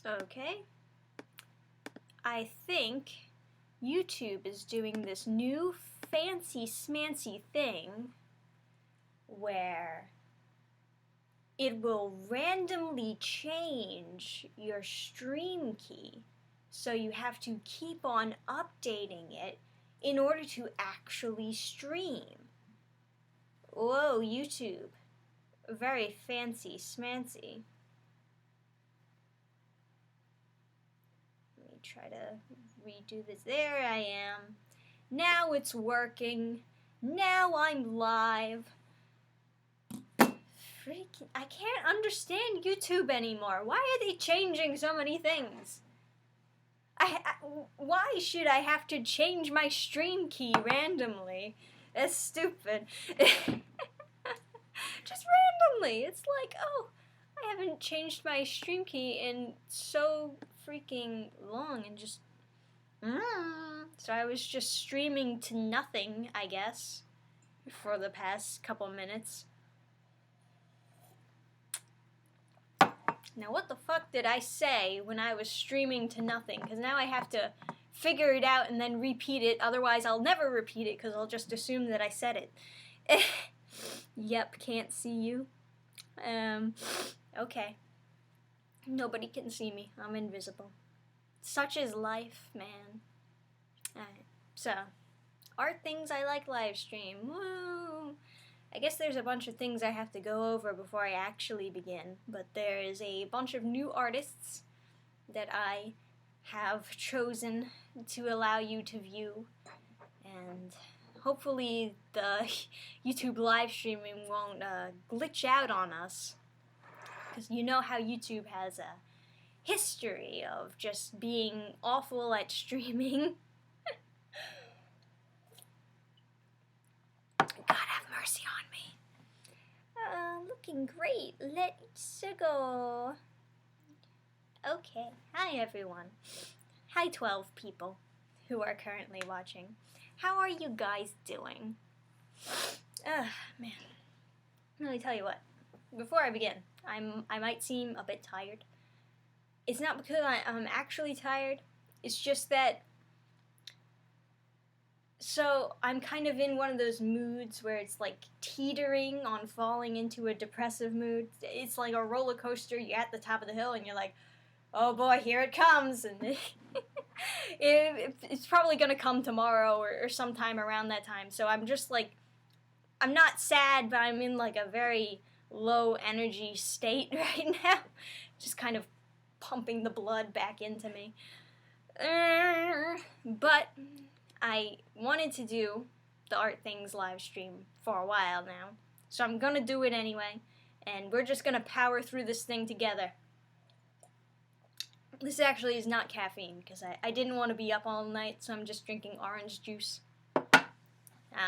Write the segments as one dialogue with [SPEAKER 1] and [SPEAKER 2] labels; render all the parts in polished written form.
[SPEAKER 1] Okay. I think YouTube is doing this new fancy smancy thing where it will randomly change your stream key. So you have to keep on updating it in order to actually stream. Whoa, YouTube. Very fancy smancy. Let me try to redo this. There I am. Now it's working. Now I'm live. Freaking, I can't understand YouTube anymore. Why are they changing so many things? Why should I have to change my stream key randomly? That's stupid. Just randomly. It's like, oh, I haven't changed my stream key in so freaking long, and just so I was just streaming to nothing, I guess, for the past couple minutes. Now what the fuck did I say when I was streaming to nothing? Because now I have to figure it out and then repeat it, otherwise I'll never repeat it because I'll just assume that I said it. Yep, can't see you. Okay. Nobody can see me. I'm invisible. Such is life, man. Alright, so, art things I like live stream. Woo! I guess there's a bunch of things I have to go over before I actually begin, but there is a bunch of new artists that I have chosen to allow you to view, and hopefully the YouTube live streaming won't glitch out on us, because you know how YouTube has a history of just being awful at streaming. God have mercy on me. Looking great. Let's go. Okay. Hi, everyone. Hi, 12 people who are currently watching. How are you guys doing? Man. Let me tell you what. Before I begin, I might seem a bit tired. It's not because I'm actually tired. It's just that, so I'm kind of in one of those moods where it's like teetering on falling into a depressive mood. It's like a roller coaster. You're at the top of the hill and you're like, oh boy, here it comes. And it's probably going to come tomorrow or sometime around that time. So I'm just like, I'm not sad, but I'm in like a very low energy state right now. Just kind of pumping the blood back into me. But I wanted to do the Art Things live stream for a while now, so I'm gonna do it anyway, and we're just gonna power through this thing together. This actually is not caffeine, because I didn't want to be up all night, so I'm just drinking orange juice. I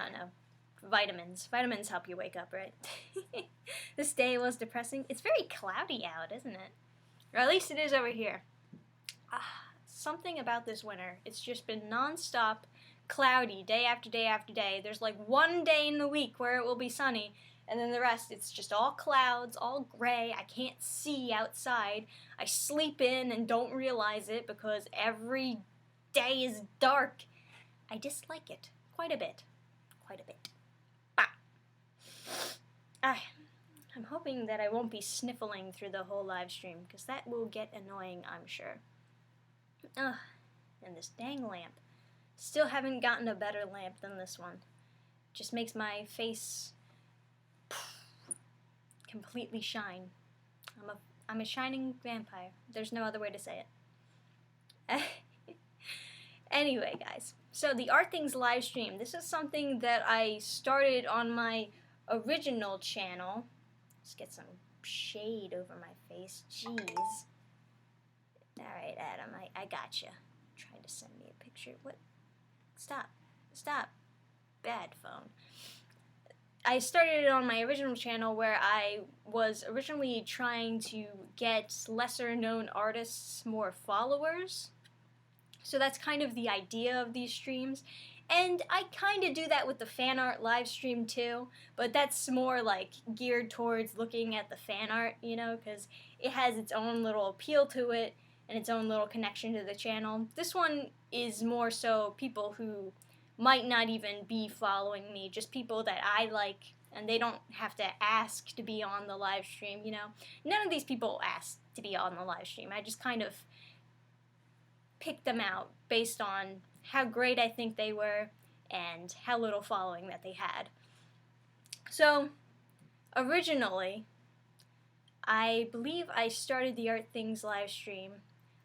[SPEAKER 1] don't know. Vitamins. Vitamins help you wake up, right? This day was depressing. It's very cloudy out, isn't it? Or at least it is over here. Something about this winter. It's just been non-stop cloudy day after day after day. There's like one day in the week where it will be sunny, and then the rest it's just all clouds, all gray. I can't see outside. I sleep in and don't realize it because every day is dark. I dislike it quite a bit. Quite a bit. I'm hoping that I won't be sniffling through the whole live stream, because that will get annoying, I'm sure. Ugh, and this dang lamp. Still haven't gotten a better lamp than this one. Just makes my face completely shine. I'm a shining vampire. There's no other way to say it. Anyway, guys. So the Art Things live stream. This is something that I started on my original channel. Let's get some shade over my face. Jeez. Alright, Adam, I gotcha. Trying to send me a picture. What? Stop. Bad phone. I started it on my original channel where I was originally trying to get lesser known artists more followers. So that's kind of the idea of these streams. And I kind of do that with the fan art live stream too, but that's more like geared towards looking at the fan art, you know, because it has its own little appeal to it. and its own little connection to the channel. This one is more so people who might not even be following me, just people that I like, and they don't have to ask to be on the live stream, you know. None of these people asked to be on the live stream. I just kind of picked them out based on how great I think they were and how little following that they had. So, originally, I believe I started the Art Things live stream.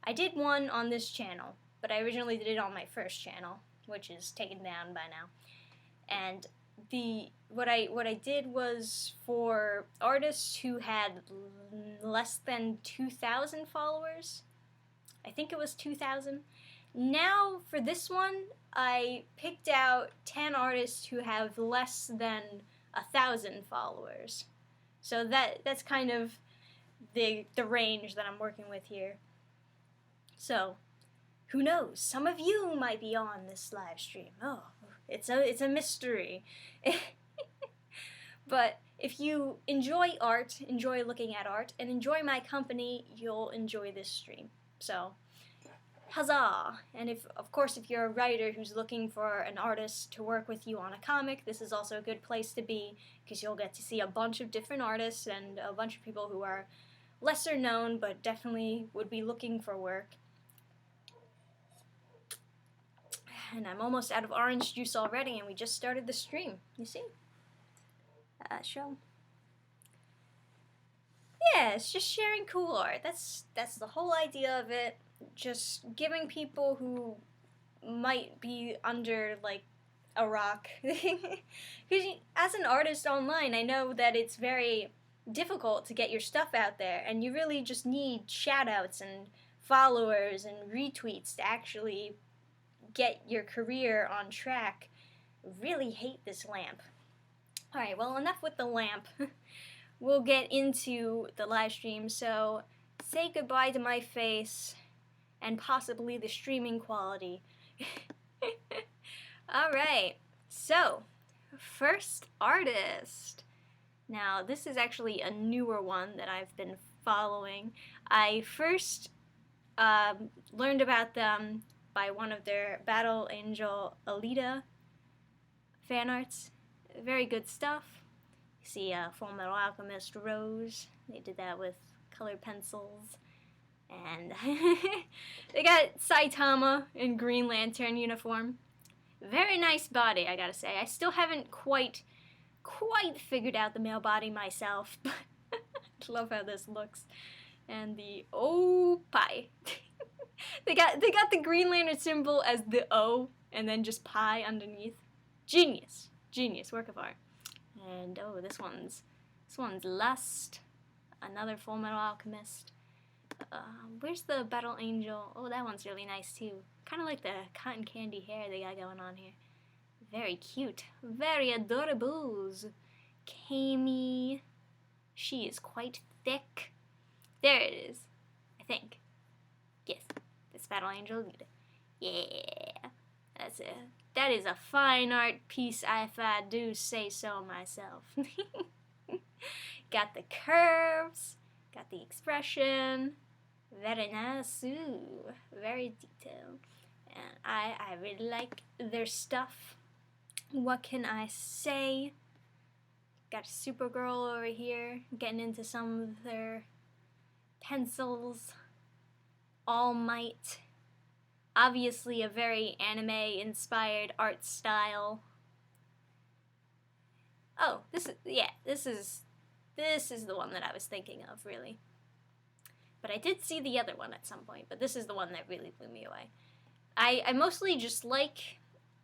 [SPEAKER 1] I did one on this channel, but I originally did it on my first channel, which is taken down by now. And what I did was for artists who had less than 2,000 followers. I think it was 2,000. Now for this one, I picked out 10 artists who have less than 1,000 followers. So that's kind of the range that I'm working with here. So, who knows? Some of you might be on this live stream. Oh, it's a mystery. But if you enjoy art, enjoy looking at art, and enjoy my company, you'll enjoy this stream. So, huzzah! And of course, if you're a writer who's looking for an artist to work with you on a comic, this is also a good place to be, because you'll get to see a bunch of different artists and a bunch of people who are lesser known, but definitely would be looking for work. And I'm almost out of orange juice already, and we just started the stream. You see? Show. Yeah, it's just sharing cool art. That's the whole idea of it. Just giving people who might be under, like, a rock. Because as an artist online, I know that it's very difficult to get your stuff out there, and you really just need shoutouts and followers and retweets to actually get your career on track. Really hate this lamp. Alright, well, enough with the lamp. We'll get into the live stream, so say goodbye to my face and possibly the streaming quality. Alright, so first artist. Now, this is actually a newer one that I've been following. I first learned about them by one of their Battle Angel Alita fan arts. Very good stuff. You see Full Metal Alchemist Rose. They did that with colored pencils. And they got Saitama in Green Lantern uniform. Very nice body, I gotta say. I still haven't quite figured out the male body myself, but I love how this looks. And the O pie. They got the Green Lantern symbol as the O, and then just pie underneath. Genius work of art. And oh, this one's Lust, another Full Metal Alchemist. Where's the Battle Angel? Oh, that one's really nice too. Kind of like the cotton candy hair they got going on here. Very cute, very adorables. Kami, she is quite thick. There it is, I think. Yes, this Battle Angel. Yeah, that's it. That is a fine art piece, if I do say so myself. Got the curves, got the expression. Very nice, ooh, very detailed. And I really like their stuff. What can I say? Got Supergirl over here, getting into some of their pencils. All Might. Obviously a very anime-inspired art style. Oh, this is the one that I was thinking of, really. But I did see the other one at some point, but this is the one that really blew me away. I mostly just like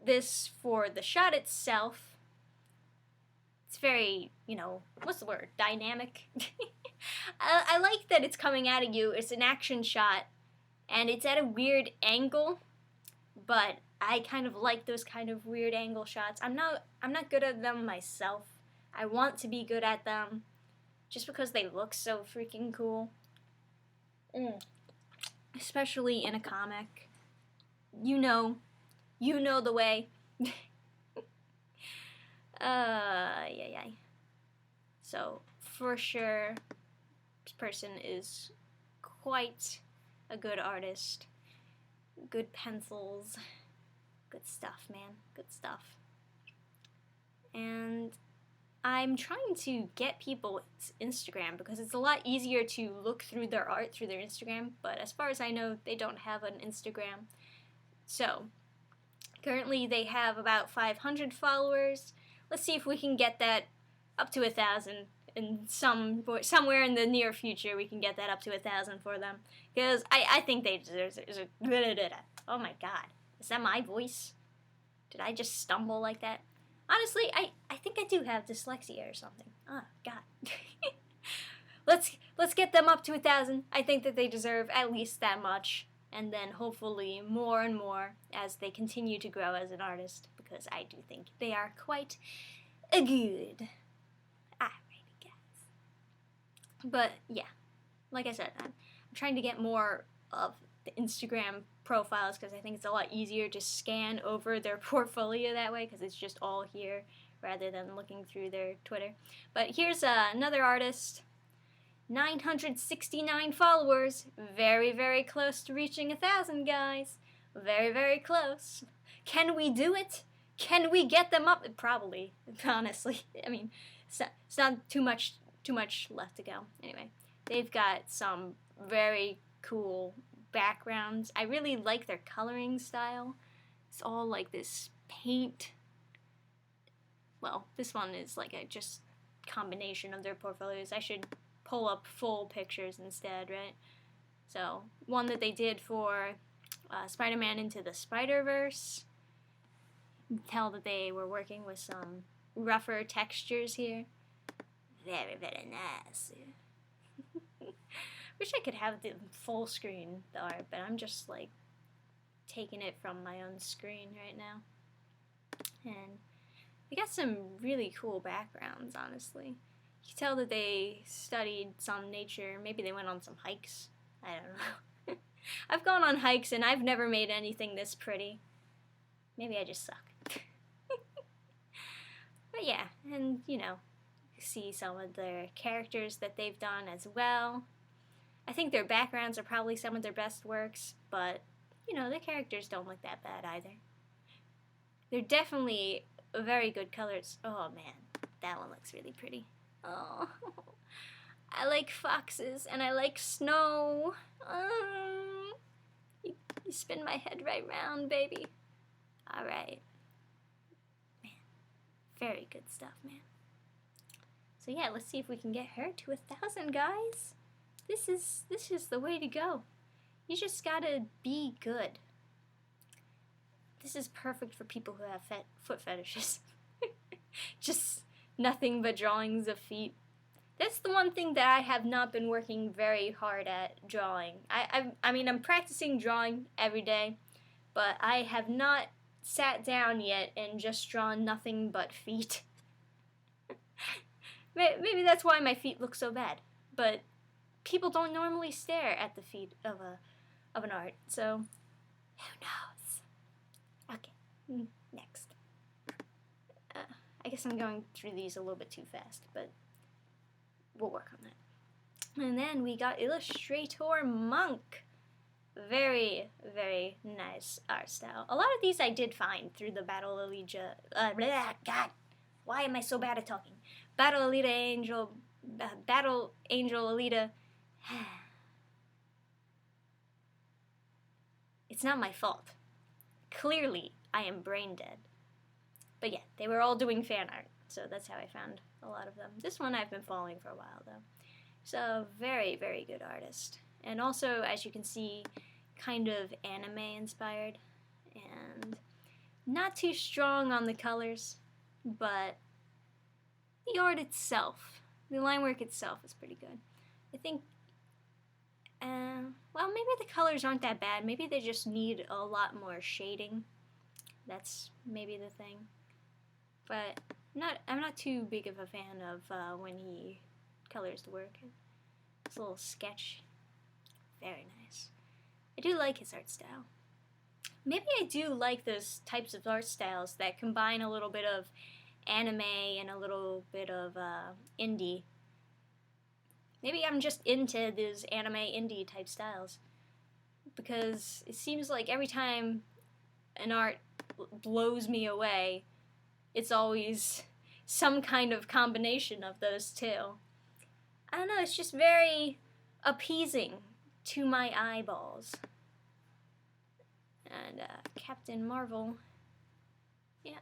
[SPEAKER 1] this for the shot itself. It's very, you know, what's the word? Dynamic. I like that it's coming out of you. It's an action shot, and it's at a weird angle, but I kind of like those kind of weird angle shots. I'm not good at them myself. I want to be good at them, just because they look so freaking cool. Especially in a comic. You know the way. Yeah. So, for sure, this person is quite a good artist. Good pencils. Good stuff, man. Good stuff. And I'm trying to get people's Instagram because it's a lot easier to look through their art through their Instagram, but as far as I know, they don't have an Instagram. So, currently they have about 500 followers. Let's see if we can get that up to 1,000 in somewhere in the near future. We can get that up to 1,000 for them, because I think they deserve it. Oh my god, is that my voice? Did I just stumble like that? Honestly, I think I do have dyslexia or something. Oh god. Let's get them up to 1,000. I think that they deserve at least that much, and then hopefully more and more as they continue to grow as an artist, because I do think they are quite good. Alrighty, guys. But yeah, like I said, I'm trying to get more of the Instagram profiles because I think it's a lot easier to scan over their portfolio that way, because it's just all here rather than looking through their Twitter. But here's another artist. 969 followers. Very, very close to reaching 1,000, guys. Very, very close. Can we do it? Can we get them up? Probably, honestly. I mean, it's not too much left to go. Anyway, they've got some very cool backgrounds. I really like their coloring style. It's all like this paint. Well, this one is like a just combination of their portfolios. I should pull up full pictures instead, right? So, one that they did for Spider-Man Into the Spider-Verse. You can tell that they were working with some rougher textures here. Very, very nice. Wish I could have the full screen art, but I'm just like taking it from my own screen right now. And they got some really cool backgrounds, honestly. You can tell that they studied some nature. Maybe they went on some hikes. I don't know. I've gone on hikes and I've never made anything this pretty. Maybe I just suck. But yeah, and you know, see some of their characters that they've done as well. I think their backgrounds are probably some of their best works, but you know, their characters don't look that bad either. They're definitely very good colors. Oh man, that one looks really pretty. Oh, I like foxes and I like snow. You spin my head right round, baby. Alright. Man, very good stuff, man. So yeah, let's see if we can get her to 1,000, guys. This is the way to go. You just gotta be good. This is perfect for people who have foot fetishes. Just nothing but drawings of feet. That's the one thing that I have not been working very hard at drawing. I mean, I'm practicing drawing every day, but I have not sat down yet and just drawn nothing but feet. Maybe that's why my feet look so bad. But people don't normally stare at the feet of an art, so who knows? Okay, next. I guess I'm going through these a little bit too fast, but we'll work on that. And then we got Illustrator Monk. Very, very nice art style. A lot of these I did find through the Battle Alita. God, why am I so bad at talking? Battle Angel Alita. It's not my fault. Clearly, I am brain dead. But yeah, they were all doing fan art, so that's how I found a lot of them. This one I've been following for a while, though. So, very, very good artist. And also, as you can see, kind of anime-inspired. And not too strong on the colors, but the art itself, the line work itself is pretty good. I think, well, maybe the colors aren't that bad. Maybe they just need a lot more shading. That's maybe the thing. But I'm not too big of a fan of when he colors the work. It's a little sketch. Very nice. I do like his art style. Maybe I do like those types of art styles that combine a little bit of anime and a little bit of indie. Maybe I'm just into those anime indie type styles. because it seems like every time an art blows me away, it's always some kind of combination of those two. I don't know, it's just very appeasing to my eyeballs. And Captain Marvel, yeah,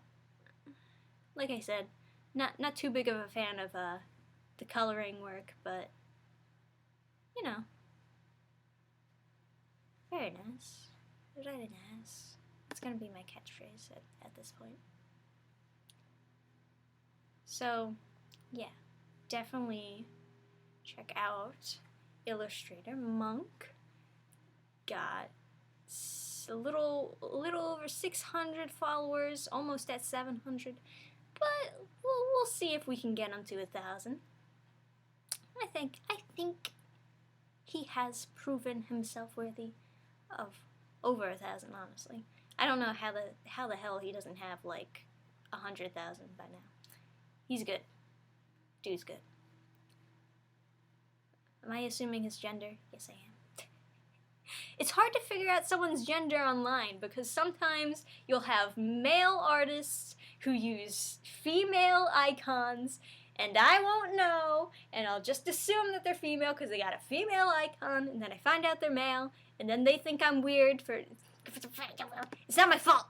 [SPEAKER 1] like I said, not too big of a fan of the coloring work, but you know, very nice, very nice. It's gonna be my catchphrase at this point. So, yeah, definitely check out Illustrator Monk. Got a little over 600 followers, almost at 700, but we'll see if we can get him to 1,000. I think he has proven himself worthy of over 1,000. Honestly, I don't know how the hell he doesn't have like 100,000 by now. He's good. Dude's good. Am I assuming his gender? Yes, I am. It's hard to figure out someone's gender online because sometimes you'll have male artists who use female icons and I won't know, and I'll just assume that they're female because they got a female icon, and then I find out they're male, and then they think I'm weird for... It's not my fault!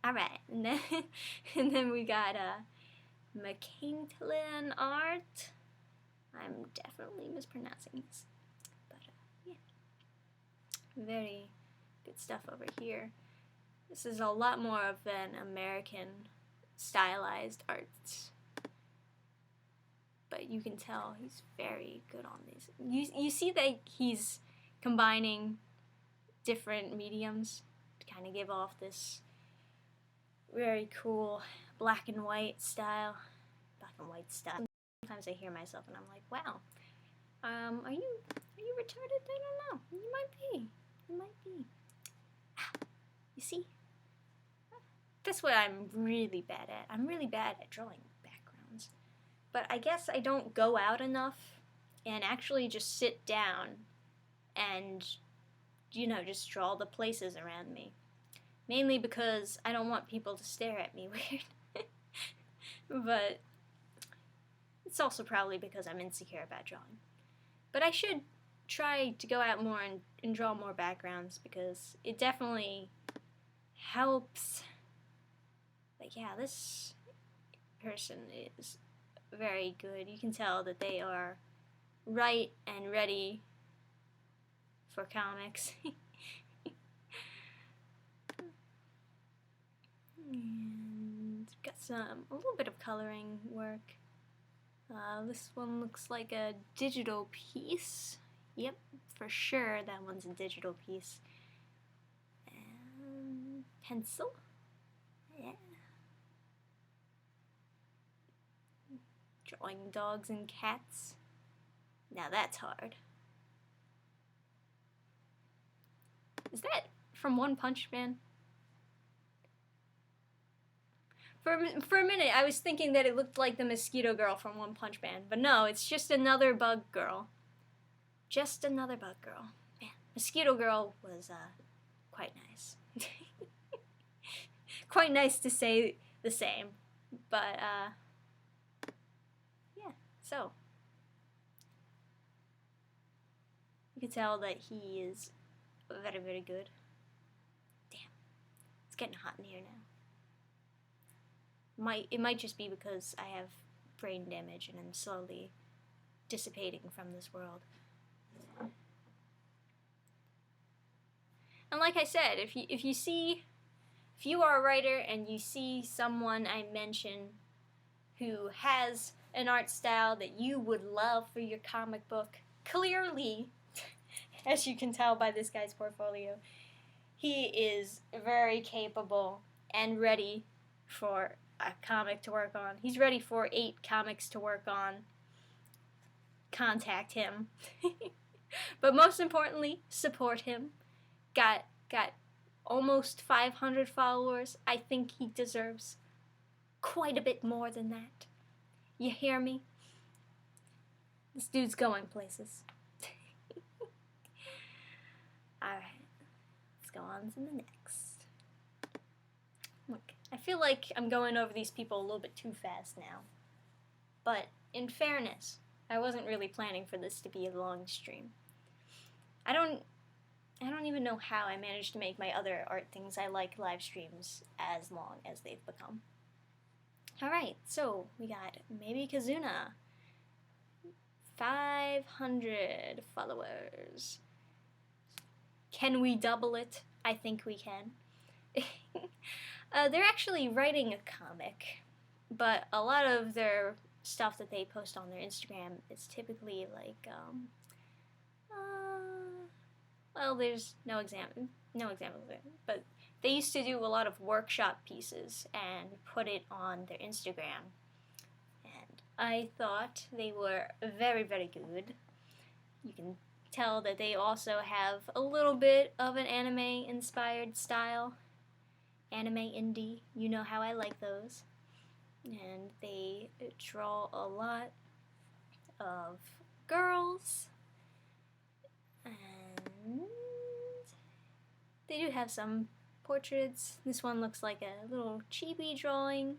[SPEAKER 1] Alright, and then we got McCaintlin Art. I'm definitely mispronouncing this, but yeah, very good stuff over here. This is a lot more of an American stylized art, but you can tell he's very good on these. You see that he's combining different mediums to kind of give off this very cool black and white style. Sometimes I hear myself and I'm like, wow, are you retarded? I don't know. You might be. Ah, you see? That's what I'm really bad at. I'm really bad at drawing backgrounds. But I guess I don't go out enough and actually just sit down and, you know, just draw the places around me. Mainly because I don't want people to stare at me weird. But it's also probably because I'm insecure about drawing. But I should try to go out more and draw more backgrounds because it definitely helps. But yeah, this person is very good. You can tell that they are right and ready for comics. And got a little bit of coloring work. This one looks like a digital piece. Yep, for sure that one's a digital piece. And pencil. Yeah. Drawing dogs and cats. Now that's hard. Is that from One Punch Man? For a minute, I was thinking that it looked like the Mosquito Girl from One Punch Man, but no, it's just another bug girl. Just another bug girl. Man, Mosquito Girl was quite nice. Quite nice to say the same, but yeah. So you can tell that he is very, very good. Damn, it's getting hot in here now. It might just be because I have brain damage and I'm slowly dissipating from this world. And like I said, if you are a writer and you see someone I mention who has an art style that you would love for your comic book, clearly, as you can tell by this guy's portfolio, he is very capable and ready for a comic to work on. He's ready for 8 comics to work on. Contact him. But most importantly, support him. Got almost 500 followers. I think he deserves quite a bit more than that. You hear me? This dude's going places. Alright, let's go on to the next. Look, I feel like I'm going over these people a little bit too fast now. But in fairness, I wasn't really planning for this to be a long stream. I don't even know how I managed to make my other art things I like live streams as long as they've become. Alright, so we got Maybe Kazuna. 500 followers. Can we double it? I think we can. They're actually writing a comic, but a lot of their stuff that they post on their Instagram is typically like, well, there's no example of it, but they used to do a lot of workshop pieces and put it on their Instagram, and I thought they were very, very good. You can tell that they also have a little bit of an anime-inspired style. Anime indie, you know how I like those. And they draw a lot of girls, and they do have some portraits. This one looks like a little chibi drawing.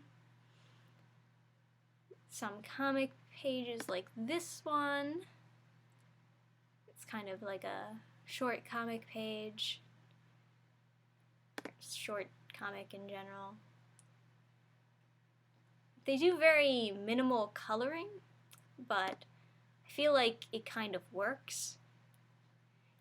[SPEAKER 1] Some comic pages like this one. It's kind of like a short comic page. Short comic in general. They do very minimal coloring, but I feel like it kind of works.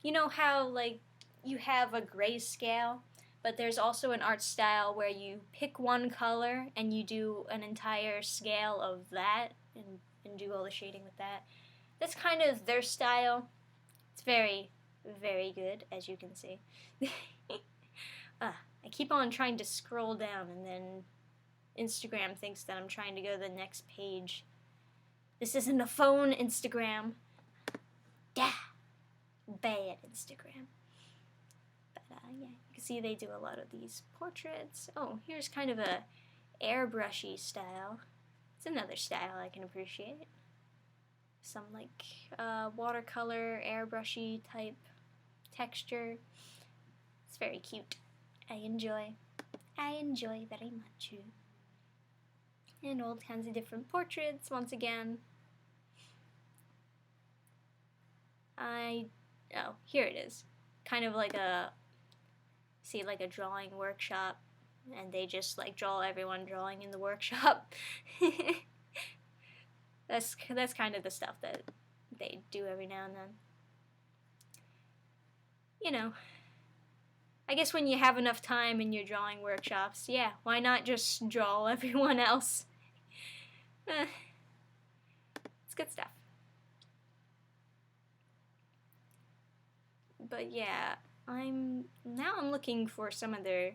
[SPEAKER 1] You know how, like, you have a grayscale, but there's also an art style where you pick one color and you do an entire scale of that and do all the shading with that. That's kind of their style. It's very, very good, as you can see. I keep on trying to scroll down, and then Instagram thinks that I'm trying to go to the next page. This isn't a phone, Instagram. Yeah, bad Instagram. But yeah, you can see they do a lot of these portraits. Oh, here's kind of a airbrushy style. It's another style I can appreciate. Some like watercolor, airbrushy type texture. It's very cute. I enjoy very much. And all kinds of different portraits, once again. Oh, here it is. Kind of like like a drawing workshop, and they just like draw everyone drawing in the workshop. That's kind of the stuff that they do every now and then. You know, I guess when you have enough time in your drawing workshops, yeah, why not just draw everyone else? It's good stuff. But yeah, I'm looking for some of their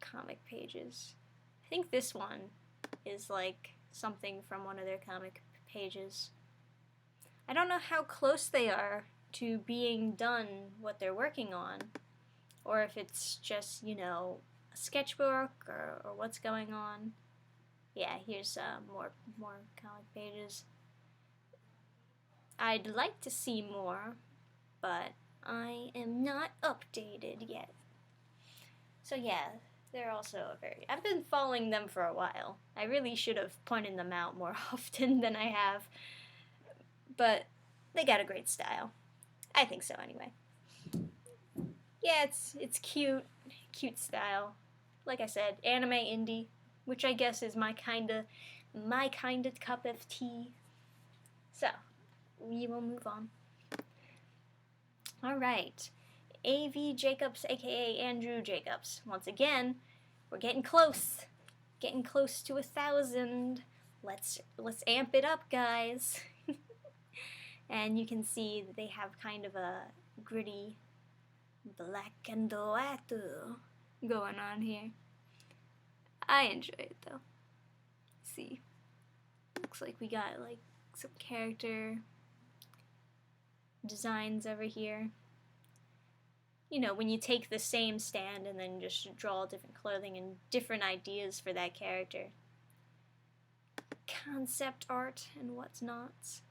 [SPEAKER 1] comic pages. I think this one is like something from one of their comic pages. I don't know how close they are to being done what they're working on, or if it's just, you know, a sketchbook or what's going on. Yeah, here's more comic pages. I'd like to see more, but I am not updated yet. So yeah, they're also I've been following them for a while. I really should have pointed them out more often than I have, but they got a great style. I think so anyway. Yeah, it's cute style. Like I said, anime indie, which I guess is my kind of cup of tea. So, we will move on. Alright, AV Jacobs, aka Andrew Jacobs. Once again, we're getting close. Getting close to 1,000. Let's amp it up, guys. And you can see that they have kind of a gritty black and white going on here. I enjoy it though. See, looks like we got like some character designs over here. You know, when you take the same stand and then just draw different clothing and different ideas for that character. Concept art and whatnot.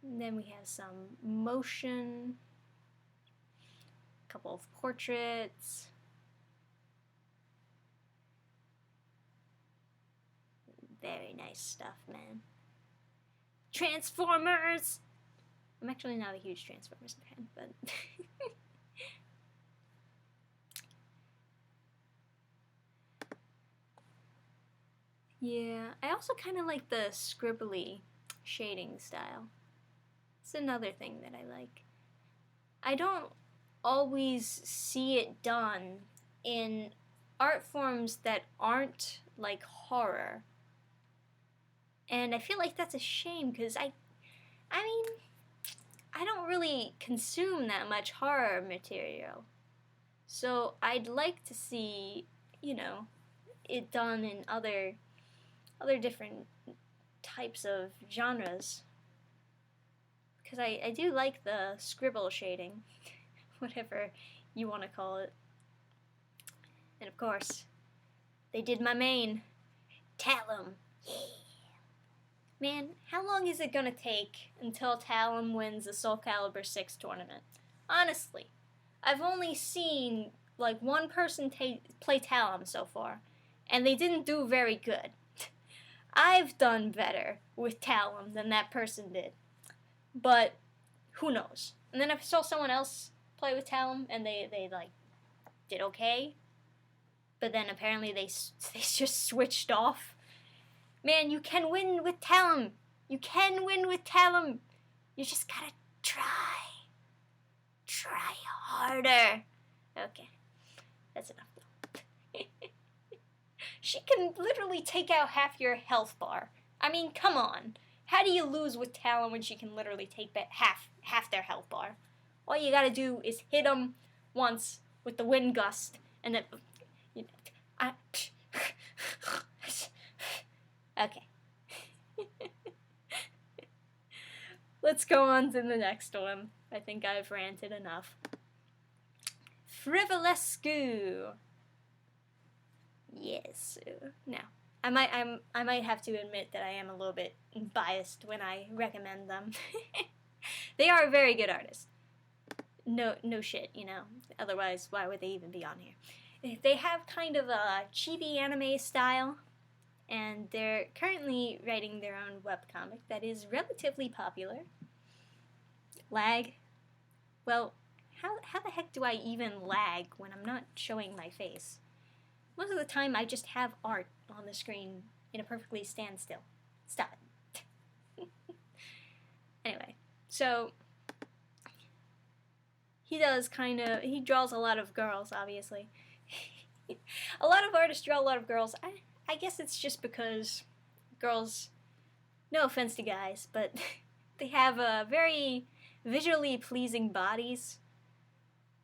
[SPEAKER 1] And then we have some motion couple of portraits. Very nice stuff, man. Transformers! I'm actually not a huge Transformers fan, but... yeah, I also kind of like the scribbly shading style. It's another thing that I like. I don't always see it done in art forms that aren't like horror. And I feel like that's a shame because I mean, I don't really consume that much horror material. So I'd like to see, you know, it done in other different types of genres. Because I do like the scribble shading, whatever you want to call it. And of course, they did my main, Talum. Yeah. Man, how long is it gonna take until Talum wins the Soul Calibur 6 tournament? Honestly, I've only seen like one person play Talum so far, and they didn't do very good. I've done better with Talum than that person did. But who knows? And then I saw someone else play with Talum, and they like did okay. But then apparently they just switched off. Man, you can win with Talum. You can win with Talum. You just gotta try. Try harder. Okay, that's enough though. She can literally take out half your health bar. I mean, come on. How do you lose with Talon when she can literally take back half their health bar? All you gotta do is hit them once with the wind gust, and then, you know, okay. Let's go on to the next one. I think I've ranted enough. Frivolescu. Yes. Now, I might have to admit that I am a little bit biased when I recommend them. They are a very good artist. No shit, you know. Otherwise, why would they even be on here? They have kind of a chibi anime style, and they're currently writing their own webcomic that is relatively popular. Lag? Well, how the heck do I even lag when I'm not showing my face? Most of the time, I just have art on the screen in a perfectly standstill. Stop it. Anyway, so he draws a lot of girls, obviously. A lot of artists draw a lot of girls. I guess it's just because girls, no offense to guys, but they have very visually pleasing bodies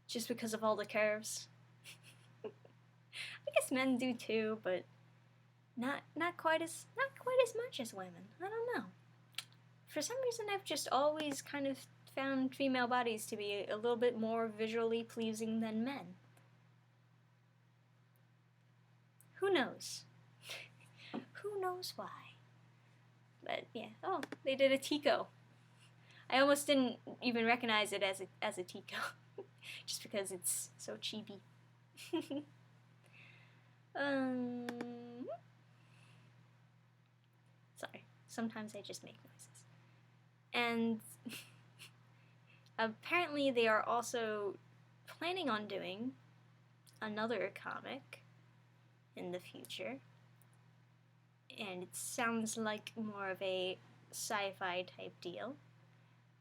[SPEAKER 1] just because of all the curves. I guess men do too, but not quite as much as women. I don't know. For some reason, I've just always kind of found female bodies to be a little bit more visually pleasing than men. Who knows? Who knows why? But yeah. Oh, they did a Tico. I almost didn't even recognize it as a Tico, just because it's so chibi. Sorry, sometimes I just make noises. And apparently they are also planning on doing another comic in the future. And it sounds like more of a sci-fi type deal.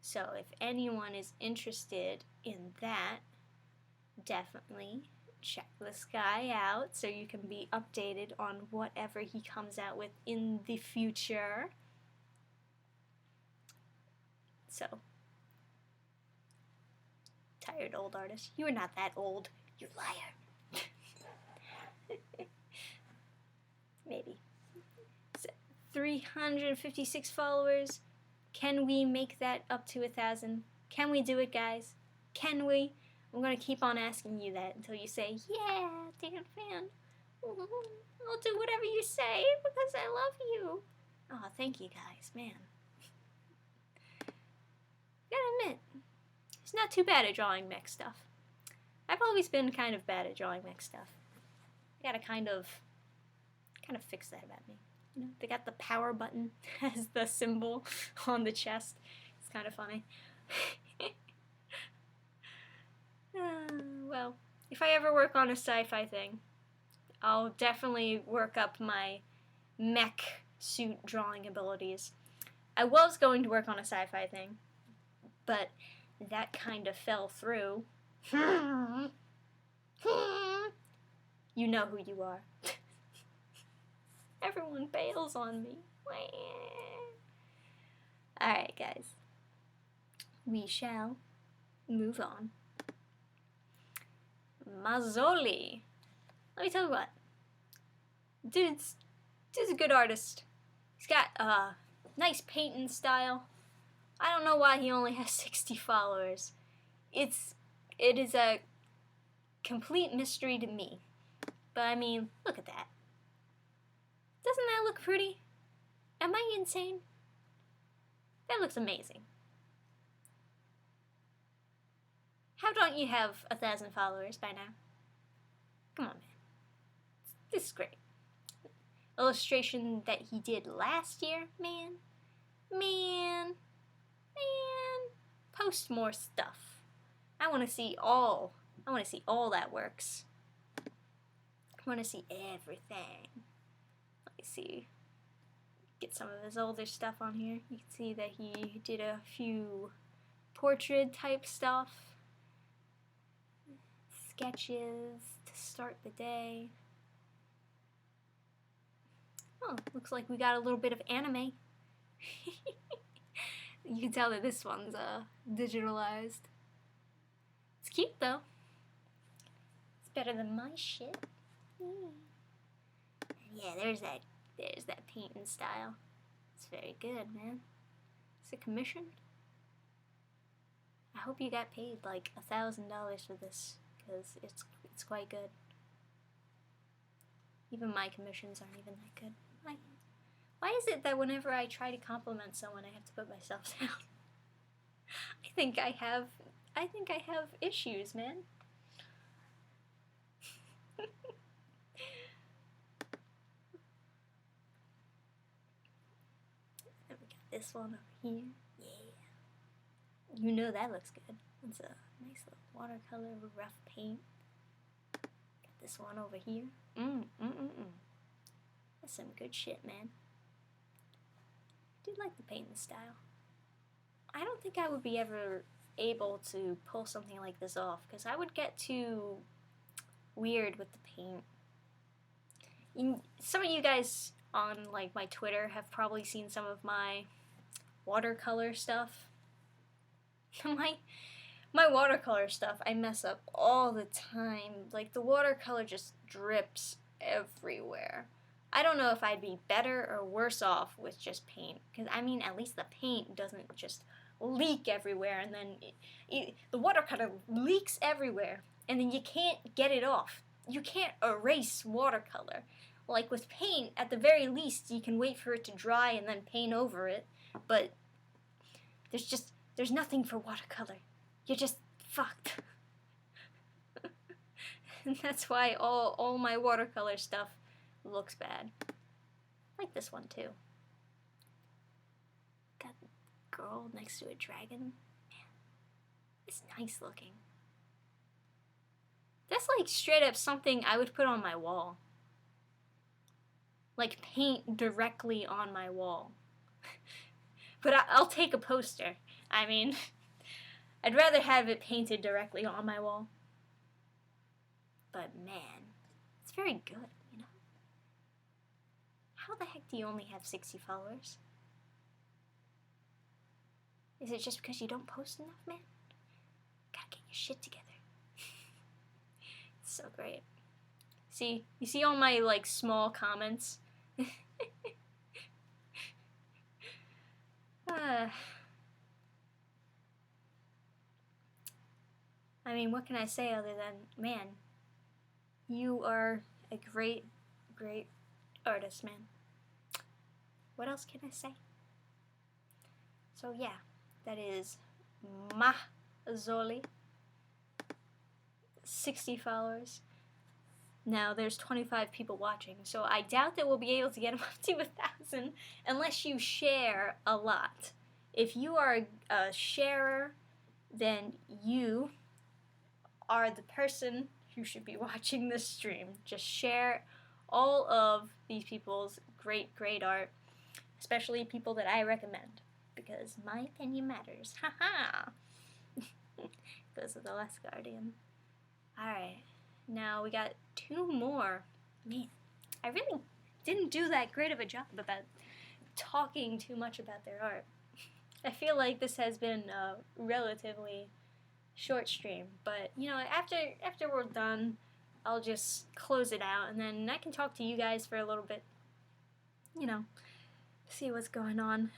[SPEAKER 1] So if anyone is interested in that, definitely check this guy out so you can be updated on whatever he comes out with in the future. So, tired old artist. You are not that old, you liar. Maybe. So, 356 followers. Can we make that up to 1,000? Can we do it, guys? Can we? I'm going to keep on asking you that until you say, yeah, Dan Fan. I'll do whatever you say because I love you. Oh, thank you guys, man. Gotta admit, it's not too bad at drawing mech stuff. I've always been kind of bad at drawing mech stuff. I gotta kind of fix that about me. You know, they got the power button as the symbol on the chest. It's kind of funny. Well, if I ever work on a sci-fi thing, I'll definitely work up my mech suit drawing abilities. I was going to work on a sci-fi thing, but that kind of fell through. You know who you are. Everyone bails on me. Alright, guys. We shall move on. Mazzoli. Let me tell you what. Dude's a good artist. He's got nice painting style. I don't know why he only has 60 followers. It is a complete mystery to me. But I mean, look at that. Doesn't that look pretty? Am I insane? That looks amazing. How don't you have 1,000 followers by now? Come on, man. This is great. Illustration that he did last year, man. Post more stuff. I want to see all that works. I want to see everything. Let me see. Get some of his older stuff on here. You can see that he did a few portrait type stuff. Sketches to start the day. Oh, looks like we got a little bit of anime. You can tell that this one's digitalized. It's cute though. It's better than my shit. Yeah, there's that painting style. It's very good, man. Is it commissioned? I hope you got paid like $1,000 for this, because it's quite good. Even my commissions aren't even that good. Why is it that whenever I try to compliment someone, I have to put myself down? I think I have issues, man. Then we got this one over here. Yeah. You know that looks good. It's a nice little watercolor rough paint. Got this one over here. That's some good shit, man. I do like the painting style. I don't think I would be ever able to pull something like this off, because I would get too weird with the paint. Some of you guys on like my Twitter have probably seen some of my watercolor stuff. My watercolor stuff, I mess up all the time. Like, the watercolor just drips everywhere. I don't know if I'd be better or worse off with just paint, because I mean, at least the paint doesn't just leak everywhere, and then the watercolor leaks everywhere, and then you can't get it off. You can't erase watercolor. Like with paint, at the very least, you can wait for it to dry and then paint over it, but there's nothing for watercolor. You're just fucked. And that's why all my watercolor stuff looks bad. Like this one too. Got a girl next to a dragon. Man, it's nice looking. That's like straight up something I would put on my wall. Like paint directly on my wall. But I'll take a poster. I mean, I'd rather have it painted directly on my wall. But man, it's very good, you know? How the heck do you only have 60 followers? Is it just because you don't post enough, man? Gotta get your shit together. It's so great. See, you see all my, like, small comments? I mean, what can I say other than, man, you are a great, great artist, man. What else can I say? So yeah, that is Mazzoli. 60 followers. Now there's 25 people watching, so I doubt that we'll be able to get them up to 1,000 unless you share a lot. If you are a sharer, then you are the person who should be watching this stream. Just share all of these people's great art, especially people that I recommend, because my opinion matters. Haha! Because of the Last Guardian. Alright, now we got 2 more. Man, I really didn't do that great of a job about talking too much about their art. I feel like this has been a relatively short stream, but you know, after we're done, I'll just close it out, and then I can talk to you guys for a little bit. You know, see what's going on.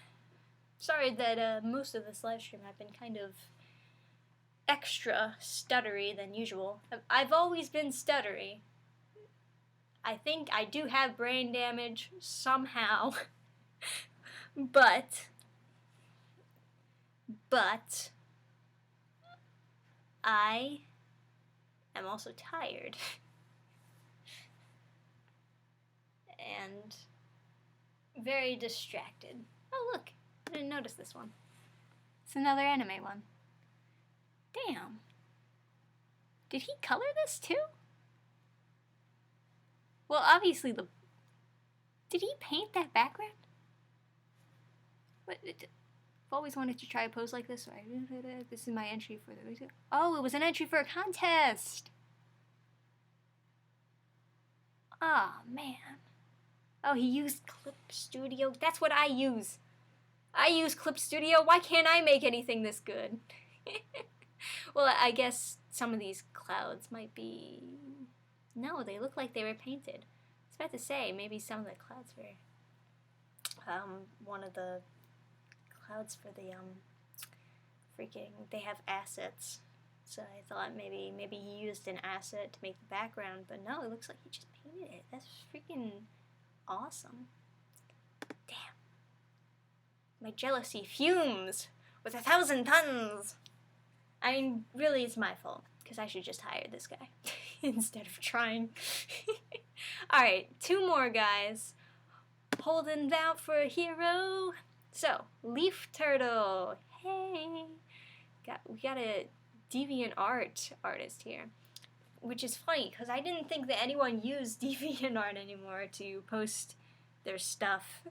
[SPEAKER 1] Sorry that most of this live stream I've been kind of extra stuttery than usual. I've always been stuttery. I think I do have brain damage somehow, but I am also tired. And very distracted. Oh look, I didn't notice this one. It's another anime one. Damn. Did he color this too? Well, obviously did he paint that background? What? I've always wanted to try a pose like this. This is my entry for the... Oh, it was an entry for a contest! Ah, oh, man. Oh, he used Clip Studio. That's what I use. I use Clip Studio. Why can't I make anything this good? Well, I guess some of these clouds might be... No, they look like they were painted. I was about to say, maybe some of the clouds were... one of the clouds for the, freaking... They have assets. So I thought maybe he used an asset to make the background, but no, it looks like he just painted it. That's freaking awesome. Damn. My jealousy fumes with 1,000 tons. I mean, really, it's my fault, because I should just hire this guy instead of trying. Alright, 2 more guys. Holding out for a hero. So, Leaf Turtle. Hey. We got a DeviantArt artist here. Which is funny, because I didn't think that anyone used DeviantArt anymore to post their stuff.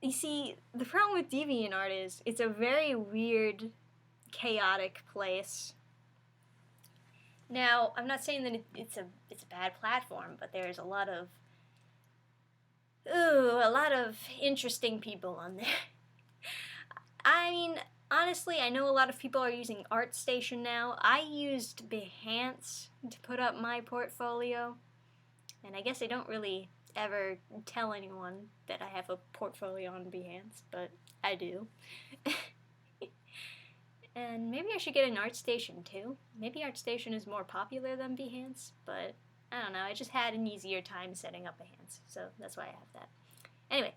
[SPEAKER 1] You see, the problem with DeviantArt is it's a very weird, chaotic place. Now, I'm not saying that it's a bad platform, but there's a lot of interesting people on there. I mean, honestly, I know a lot of people are using ArtStation now. I used Behance to put up my portfolio, and I guess I don't really ever tell anyone that I have a portfolio on Behance, but I do. And maybe I should get an ArtStation too. Maybe ArtStation is more popular than Behance, but I don't know. I just had an easier time setting up Behance, so that's why I have that. Anyway,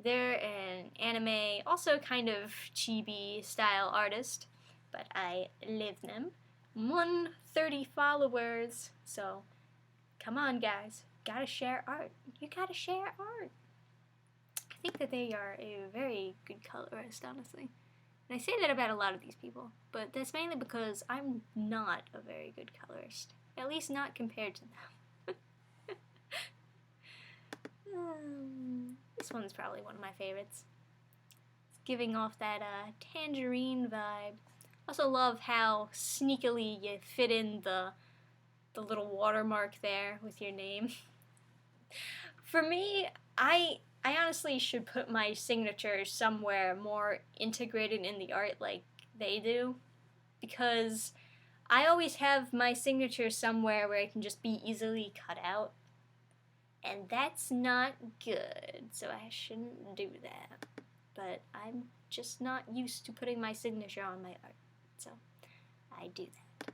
[SPEAKER 1] they're an anime, also kind of chibi style artist, but I love them. 130 followers, so come on guys, gotta share art. You gotta share art. I think that they are a very good colorist, honestly. And I say that about a lot of these people, but that's mainly because I'm not a very good colorist. At least not compared to them. This one's probably one of my favorites. It's giving off that tangerine vibe. Also love how sneakily you fit in the little watermark there with your name. For me, I honestly should put my signature somewhere more integrated in the art like they do, because I always have my signature somewhere where it can just be easily cut out, and that's not good, so I shouldn't do that. But I'm just not used to putting my signature on my art, so I do that.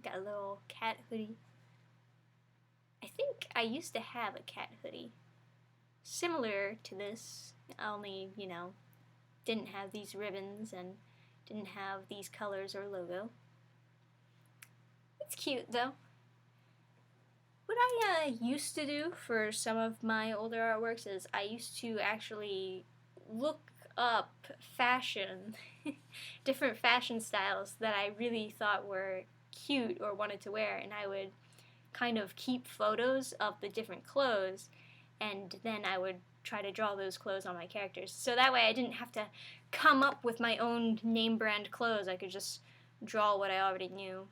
[SPEAKER 1] Got a little cat hoodie. I think I used to have a cat hoodie similar to this, only, you know, didn't have these ribbons and didn't have these colors or logo. It's cute though. What I used to do for some of my older artworks is I used to actually look up fashion, different fashion styles that I really thought were cute or wanted to wear, and I would kind of keep photos of the different clothes, and then I would try to draw those clothes on my characters. So that way I didn't have to come up with my own name brand clothes. I could just draw what I already knew.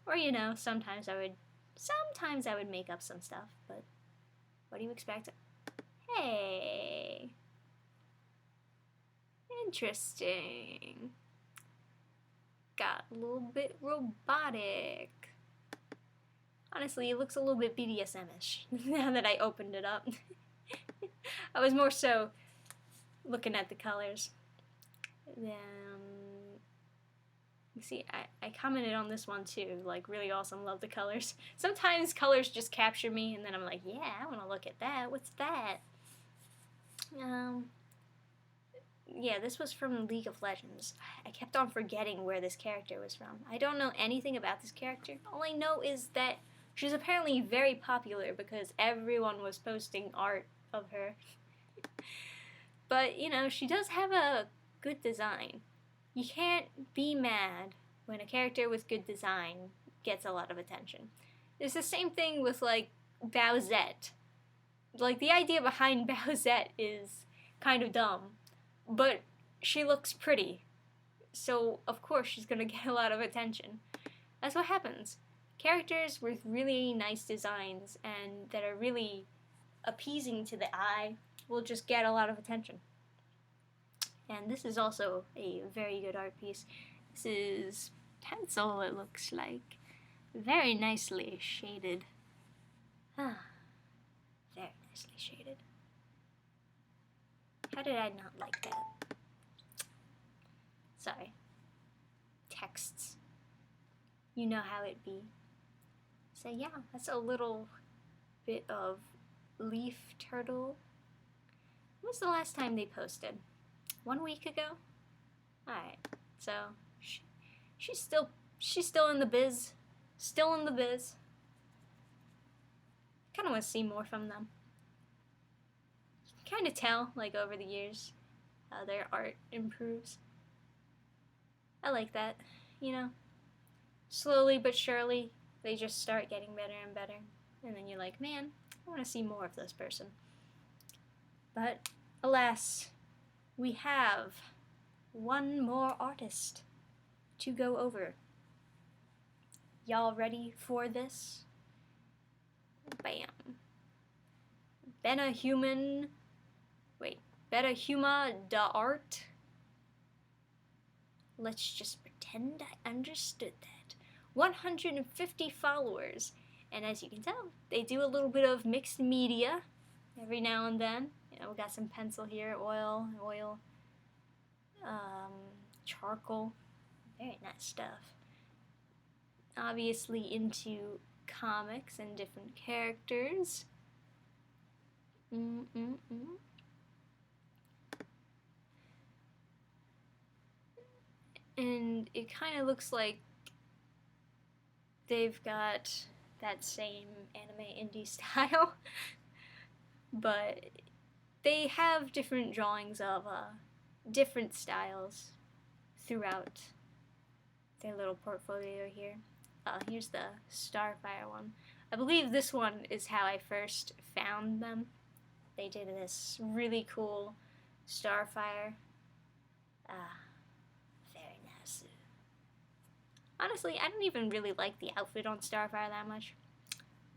[SPEAKER 1] Or, you know, sometimes I would make up some stuff, but what do you expect? Hey. Interesting. Got a little bit robotic. Honestly, it looks a little bit BDSM-ish now that I opened it up. I was more so looking at the colors. See, I commented on this one too, like really awesome, love the colors. Sometimes colors just capture me and then I'm like, yeah, I want to look at that. What's that? Yeah, this was from League of Legends. I kept on forgetting where this character was from. I don't know anything about this character. All I know is that she's apparently very popular because everyone was posting art of her. But, you know, she does have a good design. You can't be mad when a character with good design gets a lot of attention. It's the same thing with, like, Bowsette. Like, the idea behind Bowsette is kind of dumb, but she looks pretty. So, of course, she's gonna get a lot of attention. That's what happens. Characters with really nice designs and that are really appeasing to the eye will just get a lot of attention. And this is also a very good art piece. This is pencil, it looks like. Very nicely shaded. Very nicely shaded. How did I not like that? Sorry. Texts. You know how it be. So yeah, that's a little bit of Leaf Turtle. When was the last time they posted? 1 week ago? Alright, so she's still in the biz. Still in the biz. Kinda wanna see more from them. You can kinda tell, like, over the years, how their art improves. I like that, you know? Slowly but surely, they just start getting better and better. And then you're like, man, I wanna see more of this person. But, alas, we have one more artist to go over. Y'all ready for this? Bam. Benahuma da Art. Let's just pretend I understood that. 150 followers. And as you can tell, they do a little bit of mixed media every now and then. You know, we got some pencil here, oil, charcoal, very nice stuff. Obviously into comics and different characters. And it kind of looks like they've got that same anime indie style, but they have different drawings of different styles throughout their little portfolio here. Here's the Starfire one. I believe this one is how I first found them. They did this really cool Starfire. Very nice. Honestly, I don't even really like the outfit on Starfire that much.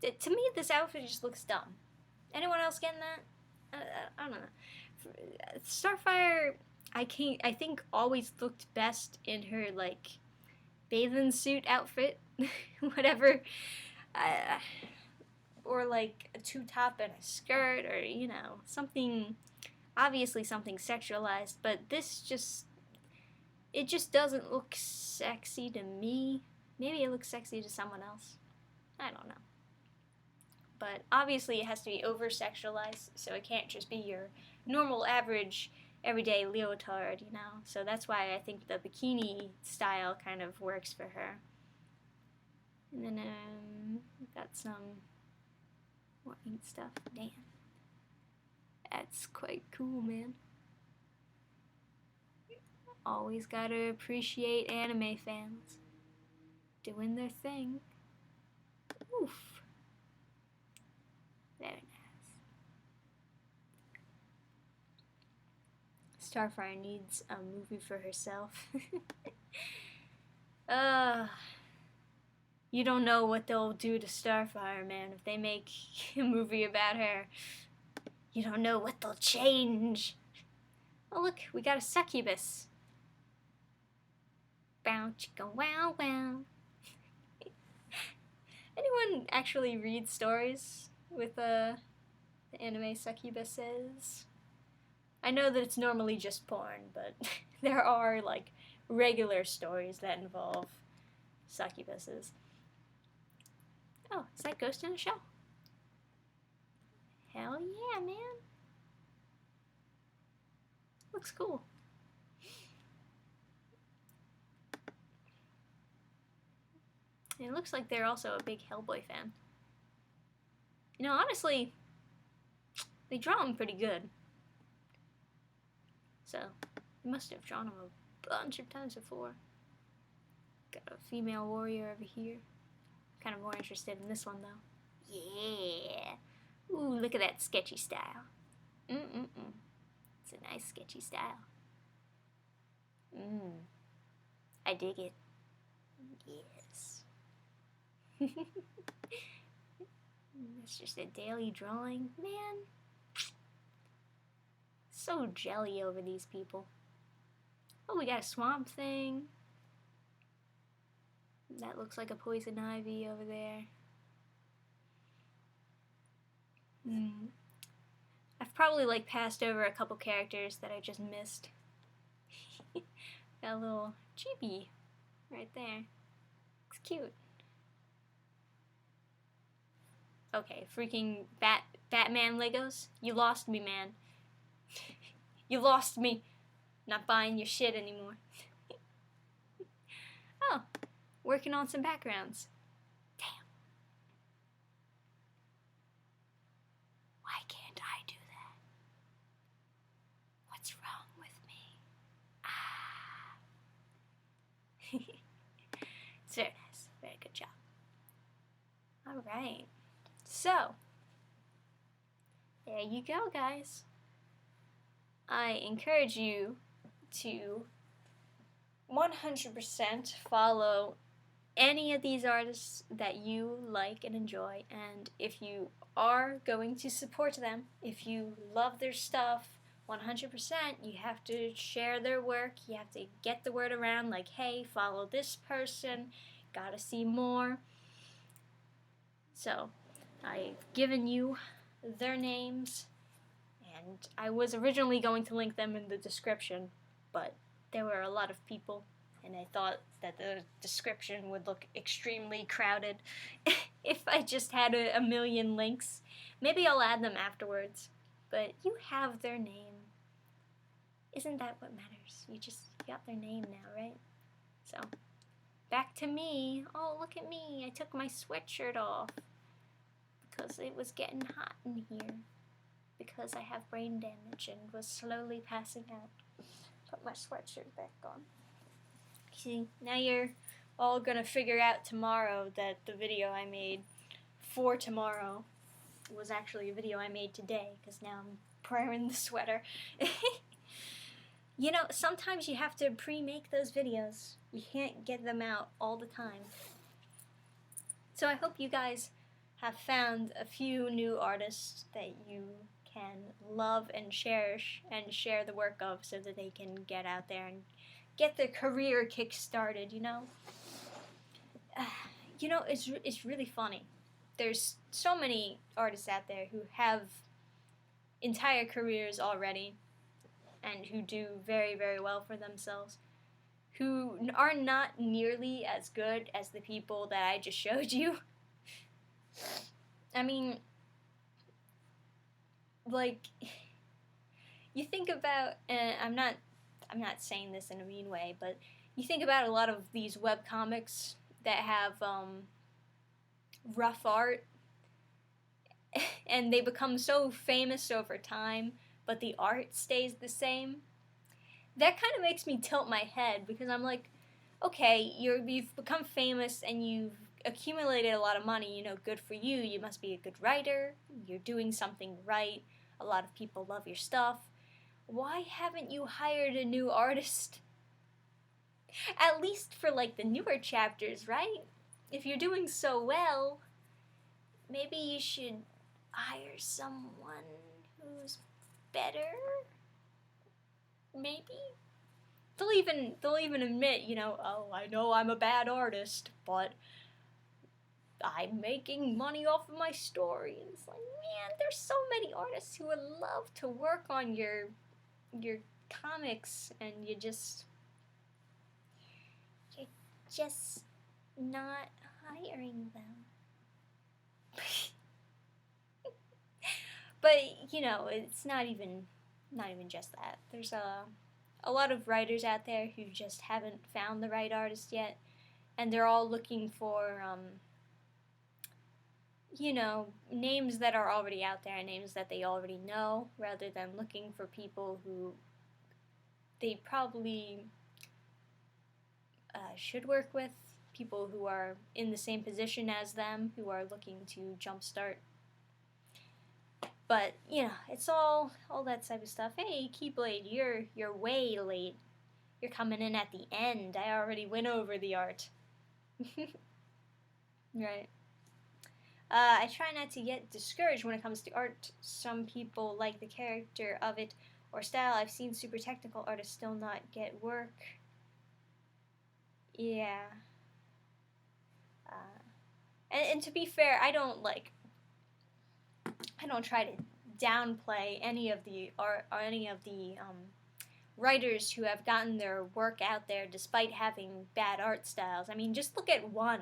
[SPEAKER 1] To me, this outfit just looks dumb. Anyone else getting that? I don't know. Starfire, I think always looked best in her, like, bathing suit outfit, whatever, or like a two-top and a skirt, or, you know, something, obviously something sexualized, but this it just doesn't look sexy to me. Maybe it looks sexy to someone else. I don't know. But obviously it has to be over-sexualized, so it can't just be your normal, average, everyday leotard, you know? So that's why I think the bikini style kind of works for her. And then we've got some more ink stuff. Damn. That's quite cool, man. Always gotta appreciate anime fans doing their thing. Oof. Very nice. Starfire needs a movie for herself. You don't know what they'll do to Starfire, man, if they make a movie about her. You don't know what they'll change. Oh, look, we got a succubus. Bow chicka wow wow. Anyone actually read stories with the anime succubuses? I know that it's normally just porn, but there are like regular stories that involve succubuses. Oh, is that Ghost in the Shell? Hell yeah, man. Looks cool. And it looks like they're also a big Hellboy fan. You know, honestly, they draw him pretty good. So, they must have drawn him a bunch of times before. Got a female warrior over here. Kind of more interested in this one, though. Yeah! Ooh, look at that sketchy style. It's a nice sketchy style. I dig it. Yes. That's just a daily drawing. Man. So jelly over these people. Oh, we got a swamp thing. That looks like a poison ivy over there. I've probably like passed over a couple characters that I just missed. Got a little chibi right there. It's cute. Okay, freaking Batman Legos. You lost me, man. You lost me. Not buying your shit anymore. Oh, working on some backgrounds. Damn. Why can't I do that? What's wrong with me? It's very nice. Very good job. Alright. So, there you go, guys. I encourage you to 100% follow any of these artists that you like and enjoy, and if you are going to support them, if you love their stuff 100%, you have to share their work. You have to get the word around, like, hey, follow this person, gotta see more. So I've given you their names, and I was originally going to link them in the description, but there were a lot of people, and I thought that the description would look extremely crowded if I just had a million links. Maybe I'll add them afterwards, but you have their name. Isn't that what matters? You just got their name now, right? So, back to me. Oh, look at me. I took my sweatshirt off because it was getting hot in here. Because I have brain damage and was slowly passing out. Put my sweatshirt back on. See, now you're all gonna figure out tomorrow that the video I made for tomorrow was actually a video I made today, because now I'm wearing the sweater. You know, sometimes you have to pre-make those videos. You can't get them out all the time. So I hope you guys have found a few new artists that you can love and cherish and share the work of, so that they can get out there and get their career kick-started, you know? You know, it's really funny. There's so many artists out there who have entire careers already and who do very, very well for themselves, who are not nearly as good as the people that I just showed you. I mean, like, you think about, and I'm not saying this in a mean way, but you think about a lot of these webcomics that have rough art and they become so famous over time, but the art stays the same. That kind of makes me tilt my head because I'm like, okay, you've become famous and you've accumulated a lot of money, you know, good for you. You must be a good writer. You're doing something right. A lot of people love your stuff. Why haven't you hired a new artist? At least for like the newer chapters, right? If you're doing so well, maybe you should hire someone who's better. Maybe they'll even admit, you know, oh, I know I'm a bad artist, but I'm making money off of my story. And it's like, man, there's so many artists who would love to work on your comics, and you're just not hiring them. But you know, it's not even just that. There's a lot of writers out there who just haven't found the right artist yet, and they're all looking for you know, names that are already out there, names that they already know, rather than looking for people who they probably should work with, people who are in the same position as them, who are looking to jumpstart. But you know, it's all that type of stuff. Hey, Keyblade, you're way late. You're coming in at the end. I already went over the art. Right. I try not to get discouraged when it comes to art. Some people like the character of it or style. I've seen super technical artists still not get work. Yeah. And to be fair, I don't try to downplay any of the art or any of the writers who have gotten their work out there despite having bad art styles. I mean, just look at one.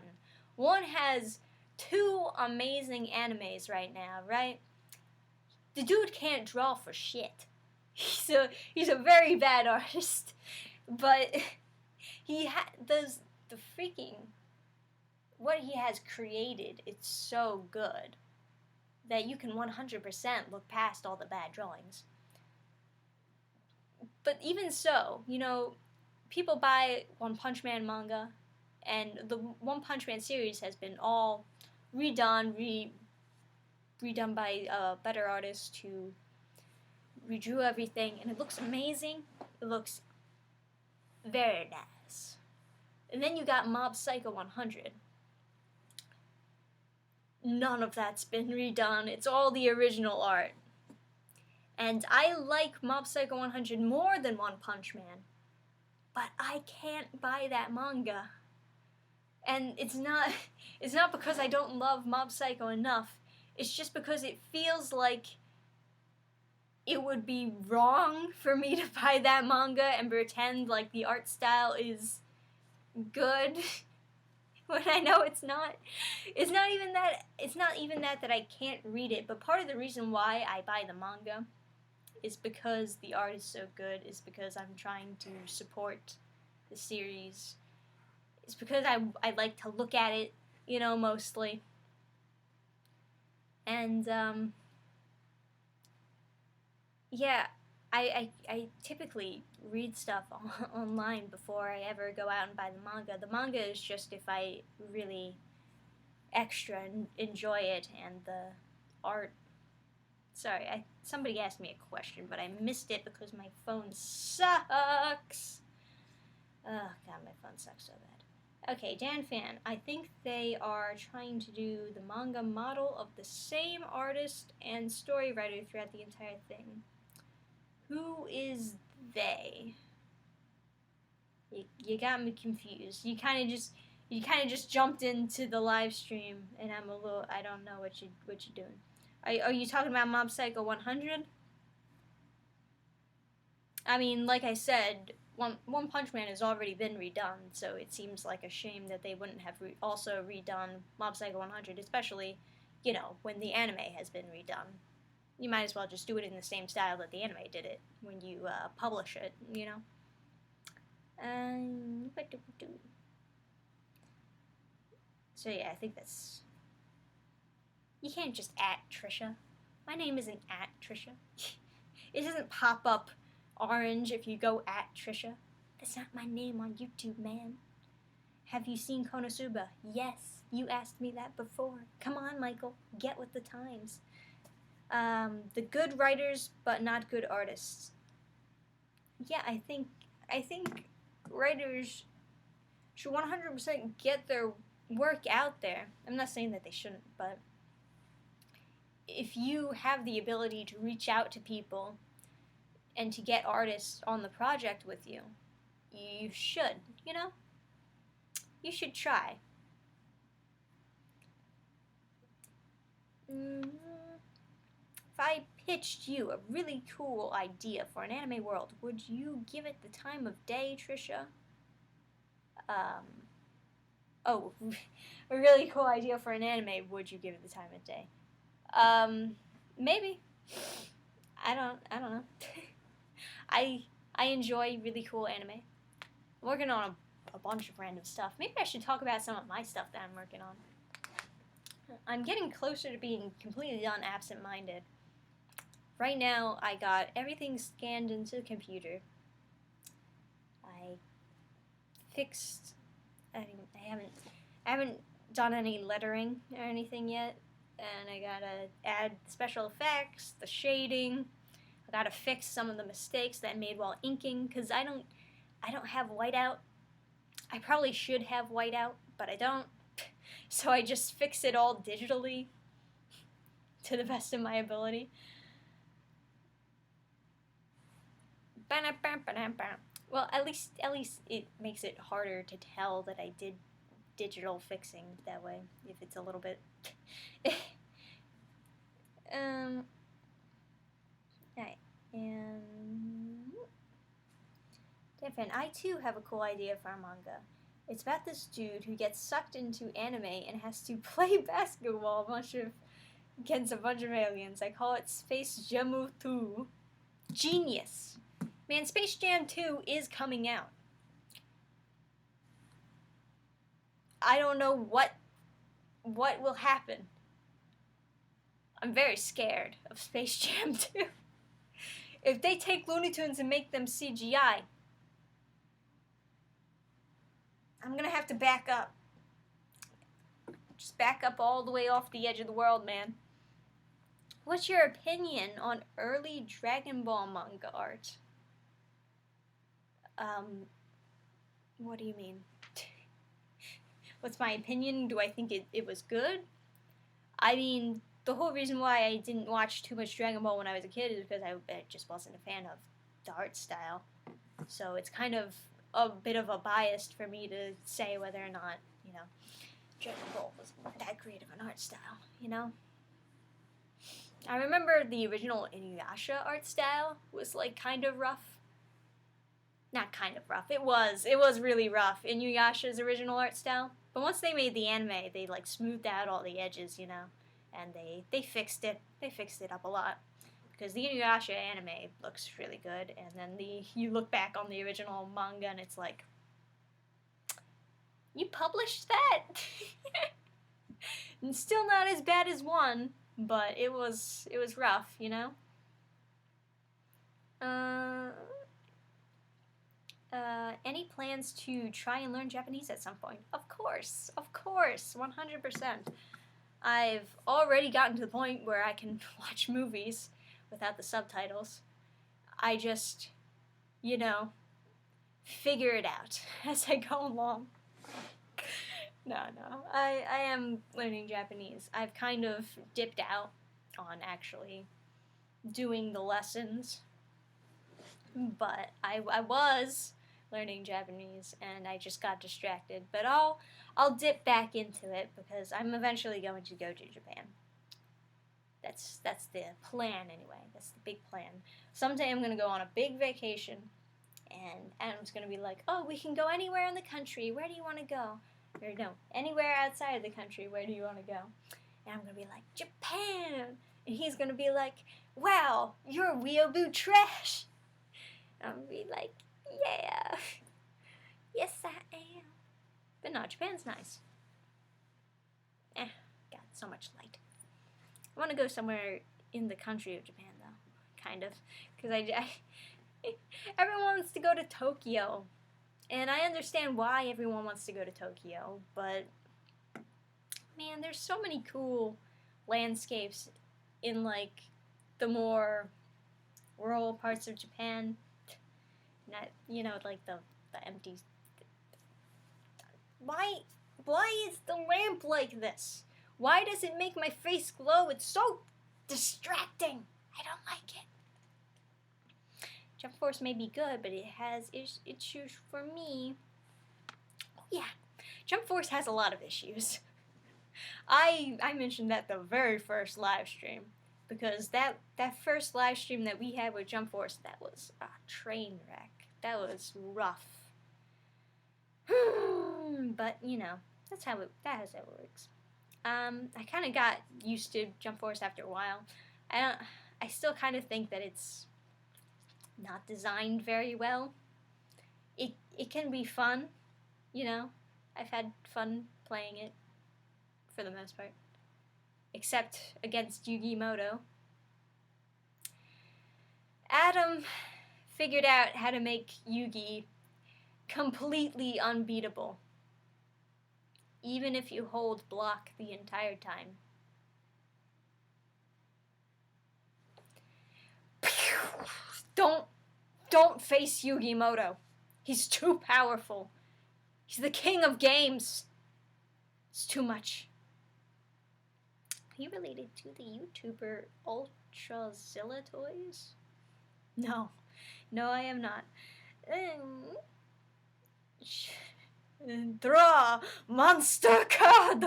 [SPEAKER 1] One has 2 amazing animes right now, right? The dude can't draw for shit. He's a very bad artist, but he does the freaking what he has created. It's so good that you can 100% look past all the bad drawings. But even so, you know, people buy One Punch Man manga, and the One Punch Man series has been all redone by a better artist who redrew everything, and it looks amazing. It looks very nice. And then you got Mob Psycho 100. None of that's been redone. It's all the original art. And I like Mob Psycho 100 more than One Punch Man, but I can't buy that manga. And it's not because I don't love Mob Psycho enough. It's just because it feels like it would be wrong for me to buy that manga and pretend like the art style is good when I know it's not. It's not even that I can't read it, but part of the reason why I buy the manga is because the art is so good, is because I'm trying to support the series. It's because I like to look at it, you know, mostly. And yeah, I typically read stuff online before I ever go out and buy the manga. The manga is just if I really extra enjoy it, and the art. Sorry, somebody asked me a question, but I missed it because my phone sucks. Oh god, my phone sucks so bad. Okay, Dan Fan, I think they are trying to do the manga model of the same artist and story writer throughout the entire thing. Who is they? You got me confused. You kind of just jumped into the live stream, and I don't know what you're doing. Are you talking about Mob Psycho 100? I mean, like I said, One Punch Man has already been redone, so it seems like a shame that they wouldn't have also redone Mob Psycho 100, especially, you know, when the anime has been redone. You might as well just do it in the same style that the anime did it when you publish it, you know? So yeah, I think that's You can't just at Trisha. My name isn't at Trisha. It doesn't pop up orange if you go at Trisha. That's not my name on YouTube, man. Have you seen Konosuba? Yes, you asked me that before. Come on, Michael, get with the times. The good writers, but not good artists. Yeah, I think writers should 100% get their work out there. I'm not saying that they shouldn't, but if you have the ability to reach out to people and to get artists on the project with you, you should, you know? You should try. If I pitched you a really cool idea for an anime world, would you give it the time of day, Trisha? Oh, a really cool idea for an anime, would you give it the time of day? Maybe. I don't know. I enjoy really cool anime. I'm working on a bunch of random stuff. Maybe I should talk about some of my stuff that I'm working on. I'm getting closer to being completely done absent-minded. Right now, I got everything scanned into the computer. I fixed. I haven't done any lettering or anything yet, and I gotta add special effects, the shading. I gotta fix some of the mistakes that I made while inking, because I don't have whiteout. I probably should have whiteout, but I don't. So I just fix it all digitally to the best of my ability. Well, at least it makes it harder to tell that I did digital fixing that way, if it's a little bit Alright, and Stefan, I too have a cool idea for a manga. It's about this dude who gets sucked into anime and has to play basketball against a bunch of aliens. I call it Space Jam 2. Genius! Man, Space Jam 2 is coming out. I don't know what will happen. I'm very scared of Space Jam 2. If they take Looney Tunes and make them CGI, I'm gonna have to back up. Just back up all the way off the edge of the world, man. What's your opinion on early Dragon Ball manga art? What do you mean? What's my opinion? Do I think it was good? I mean, the whole reason why I didn't watch too much Dragon Ball when I was a kid is because I just wasn't a fan of the art style. So it's kind of a bit of a bias for me to say whether or not, you know, Dragon Ball was that great of an art style, you know? I remember the original Inuyasha art style was, like, kind of rough. Not kind of rough. It was really rough, Inuyasha's original art style. But once they made the anime, they, like, smoothed out all the edges, you know? And they fixed it. They fixed it up a lot. Because the Inuyasha anime looks really good, and then you look back on the original manga and it's like, you published that? And still not as bad as one, but it was rough, you know? Any plans to try and learn Japanese at some point? Of course, 100%. I've already gotten to the point where I can watch movies without the subtitles. I just, you know, figure it out as I go along. No, I am learning Japanese. I've kind of dipped out on actually doing the lessons, but I was learning Japanese and I just got distracted. But I'll dip back into it because I'm eventually going to go to Japan. That's the plan anyway. That's the big plan. Someday I'm gonna go on a big vacation, and Adam's gonna be like, "Oh, we can go anywhere in the country. Where do you want to go?" Or no, anywhere outside of the country. Where do you want to go? And I'm gonna be like, "Japan," and he's gonna be like, "Wow, you're weeaboo trash." And I'm gonna be like, "Yeah, yes I am." But no, Japan's nice. God, so much light. I want to go somewhere in the country of Japan, though, kind of, because everyone wants to go to Tokyo, and I understand why everyone wants to go to Tokyo, but man, there's so many cool landscapes in like the more rural parts of Japan. Not, you know, like the empty. Why is the lamp like this? Why does it make my face glow? It's so distracting. I don't like it. Jump Force may be good, but it has issues for me. Oh yeah, Jump Force has a lot of issues. I mentioned that the very first live stream, because that first live stream that we had with Jump Force, that was a train wreck. That was rough. But you know, that's how it works. I kind of got used to Jump Force after a while. I still kind of think that it's not designed very well. It can be fun, you know. I've had fun playing it for the most part, except against Yugi Moto. Adam figured out how to make Yugi completely unbeatable, even if you hold block the entire time. Don't face Yugi Moto. He's too powerful. He's the king of games. It's too much. Are you related to the YouTuber Ultrazilla Toys? No, I am not. Draw monster card.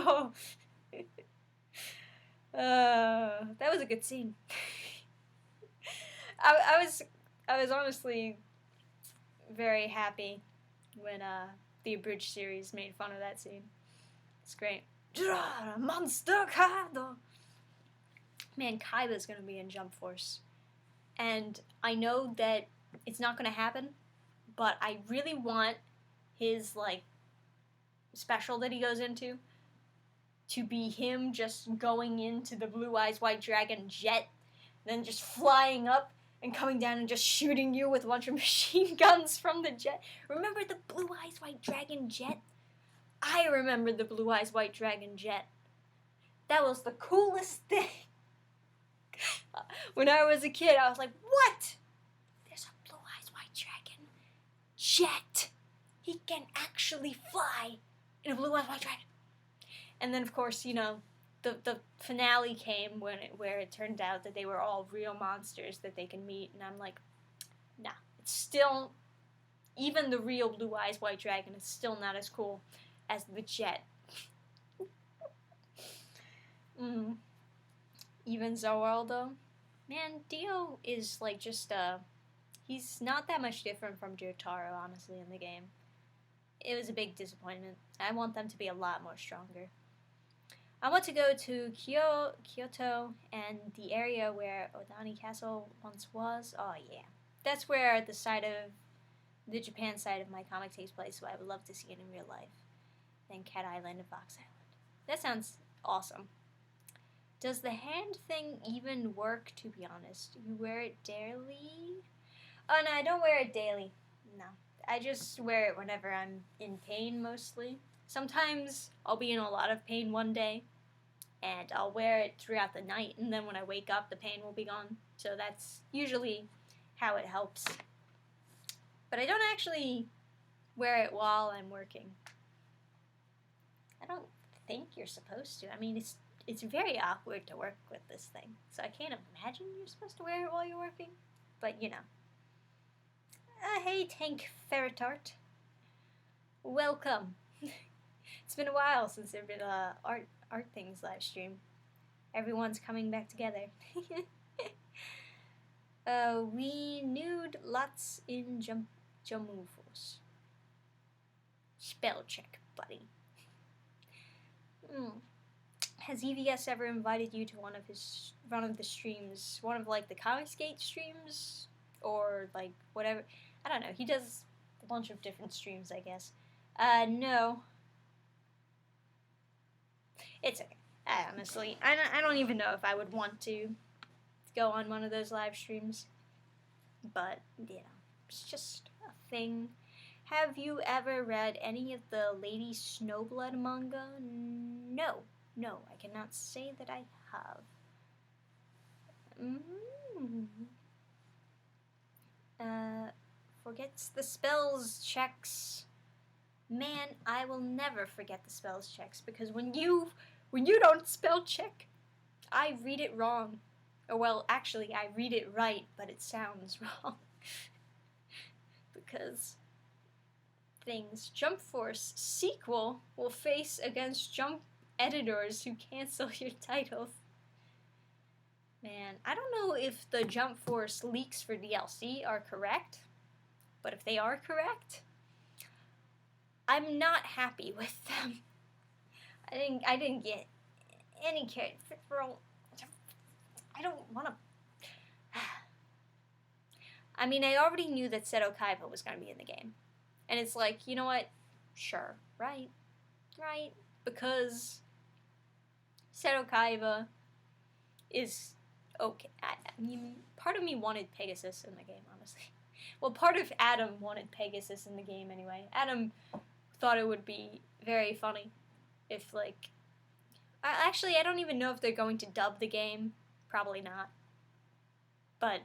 [SPEAKER 1] That was a good scene. I was honestly very happy when the Abridged series made fun of that scene. It's great. Draw monster card. Man, Kaiba's gonna be in Jump Force, and I know that it's not gonna happen, but I really want his like special that he goes into to be him just going into the Blue Eyes White Dragon jet, then just flying up and coming down and just shooting you with a bunch of machine guns from the jet. Remember the Blue Eyes White Dragon jet? I remember the Blue Eyes White Dragon jet. That was the coolest thing. When I was a kid, I was like, what? There's a Blue Eyes White Dragon jet. He can actually fly in a Blue Eyes White Dragon. And then, of course, you know, the finale came where it turned out that they were all real monsters that they can meet. And I'm like, nah, it's still, even the real Blue Eyes White Dragon is still not as cool as the jet. Even Zoaldo. Man, Dio is like just he's not that much different from Jotaro, honestly, in the game. It was a big disappointment. I want them to be a lot more stronger. I want to go to Kyoto and the area where Odani Castle once was. Oh yeah. That's where the Japan side of my comic takes place, so I would love to see it in real life. Then Cat Island and Fox Island. That sounds awesome. Does the hand thing even work, to be honest? You wear it daily? Oh no, I don't wear it daily. No. I just wear it whenever I'm in pain, mostly. Sometimes I'll be in a lot of pain one day, and I'll wear it throughout the night, and then when I wake up, the pain will be gone. So that's usually how it helps. But I don't actually wear it while I'm working. I don't think you're supposed to. I mean, it's very awkward to work with this thing, so I can't imagine you're supposed to wear it while you're working. But, you know. Hey, Tank Ferretart. Welcome. It's been a while since there's been a art things live stream. Everyone's coming back together. We nude lots in Jammu Force. Spell check, buddy. Has EVS ever invited you to one of the streams? One of like the Comicsgate streams? Or like whatever. I don't know. He does a bunch of different streams, I guess. No. It's okay. Honestly, I don't even know if I would want to go on one of those live streams. But, yeah, it's just a thing. Have you ever read any of the Lady Snowblood manga? No. No, I cannot say that I have. Forgets the spells checks. Man, I will never forget the spells checks, because when you don't spell check, I read it wrong. Or, well, actually, I read it right, but it sounds wrong. Because things. Jump Force sequel will face against Jump editors who cancel your titles. Man, I don't know if the Jump Force leaks for DLC are correct, but if they are correct, I'm not happy with them. I didn't get any character. I don't want to. I mean, I already knew that Seto Kaiba was going to be in the game. And it's like, you know what? Sure, right? Right? Because Seto Kaiba is okay. I mean, part of me wanted Pegasus in the game, honestly. Well, part of Adam wanted Pegasus in the game anyway. Adam thought it would be very funny if, like... Actually, I don't even know if they're going to dub the game. Probably not. But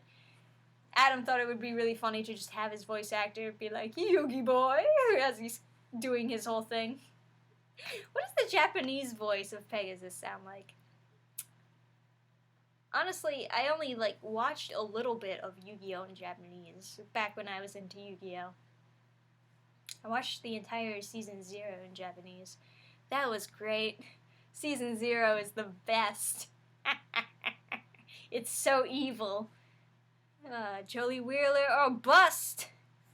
[SPEAKER 1] Adam thought it would be really funny to just have his voice actor be like, Yugi boy, as he's doing his whole thing. What does the Japanese voice of Pegasus sound like? Honestly, I only, like, watched a little bit of Yu-Gi-Oh! In Japanese back when I was into Yu-Gi-Oh! I watched the entire Season 0 in Japanese. That was great. Season 0 is the best. It's so evil. Joey Wheeler or bust!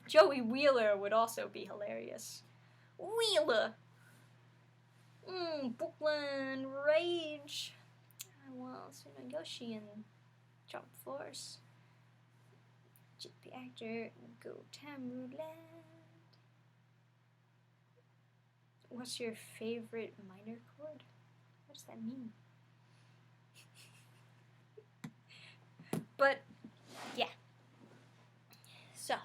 [SPEAKER 1] Joey Wheeler would also be hilarious. Wheeler! Brooklyn Rage. Well, Yoshi and Jump Force. GP actor, go Tamuland. What's your favorite minor chord? What does that mean? But, yeah. So,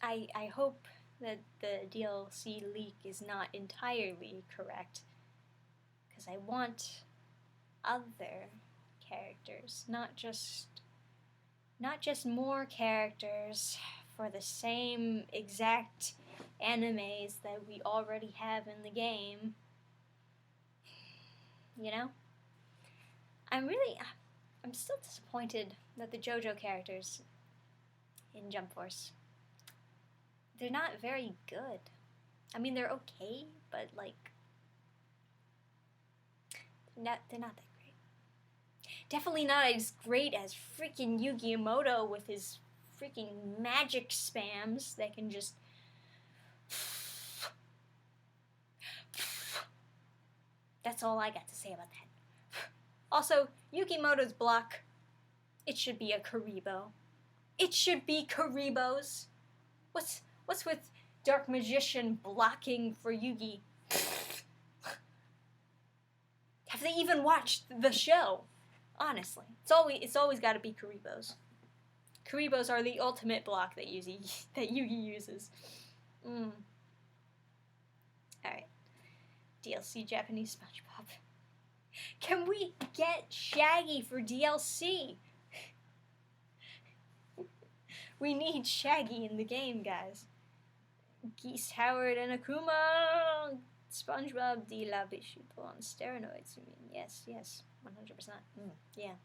[SPEAKER 1] I hope that the DLC leak is not entirely correct, because I want other characters, not just more characters for the same exact animes that we already have in the game. You know? I'm still disappointed that the JoJo characters in Jump Force, they're not very good. I mean, they're okay, but, like, they're not that great. Definitely not as great as freaking Yu-Gi-Oh! With his freaking magic spams that can just... That's all I got to say about that. Also, Yukimoto's block, it should be a Karibo. It should be Karibos. What's with Dark Magician blocking for Yugi? Have they even watched the show? Honestly, it's always got to be Karibos. Karibos are the ultimate block that Yugi uses. All right. DLC Japanese SpongeBob. Can we get Shaggy for DLC? We need Shaggy in the game, guys. Geese Howard and Akuma. SpongeBob de la Bishupo on steroids, you mean? Yes, 100%. Yeah.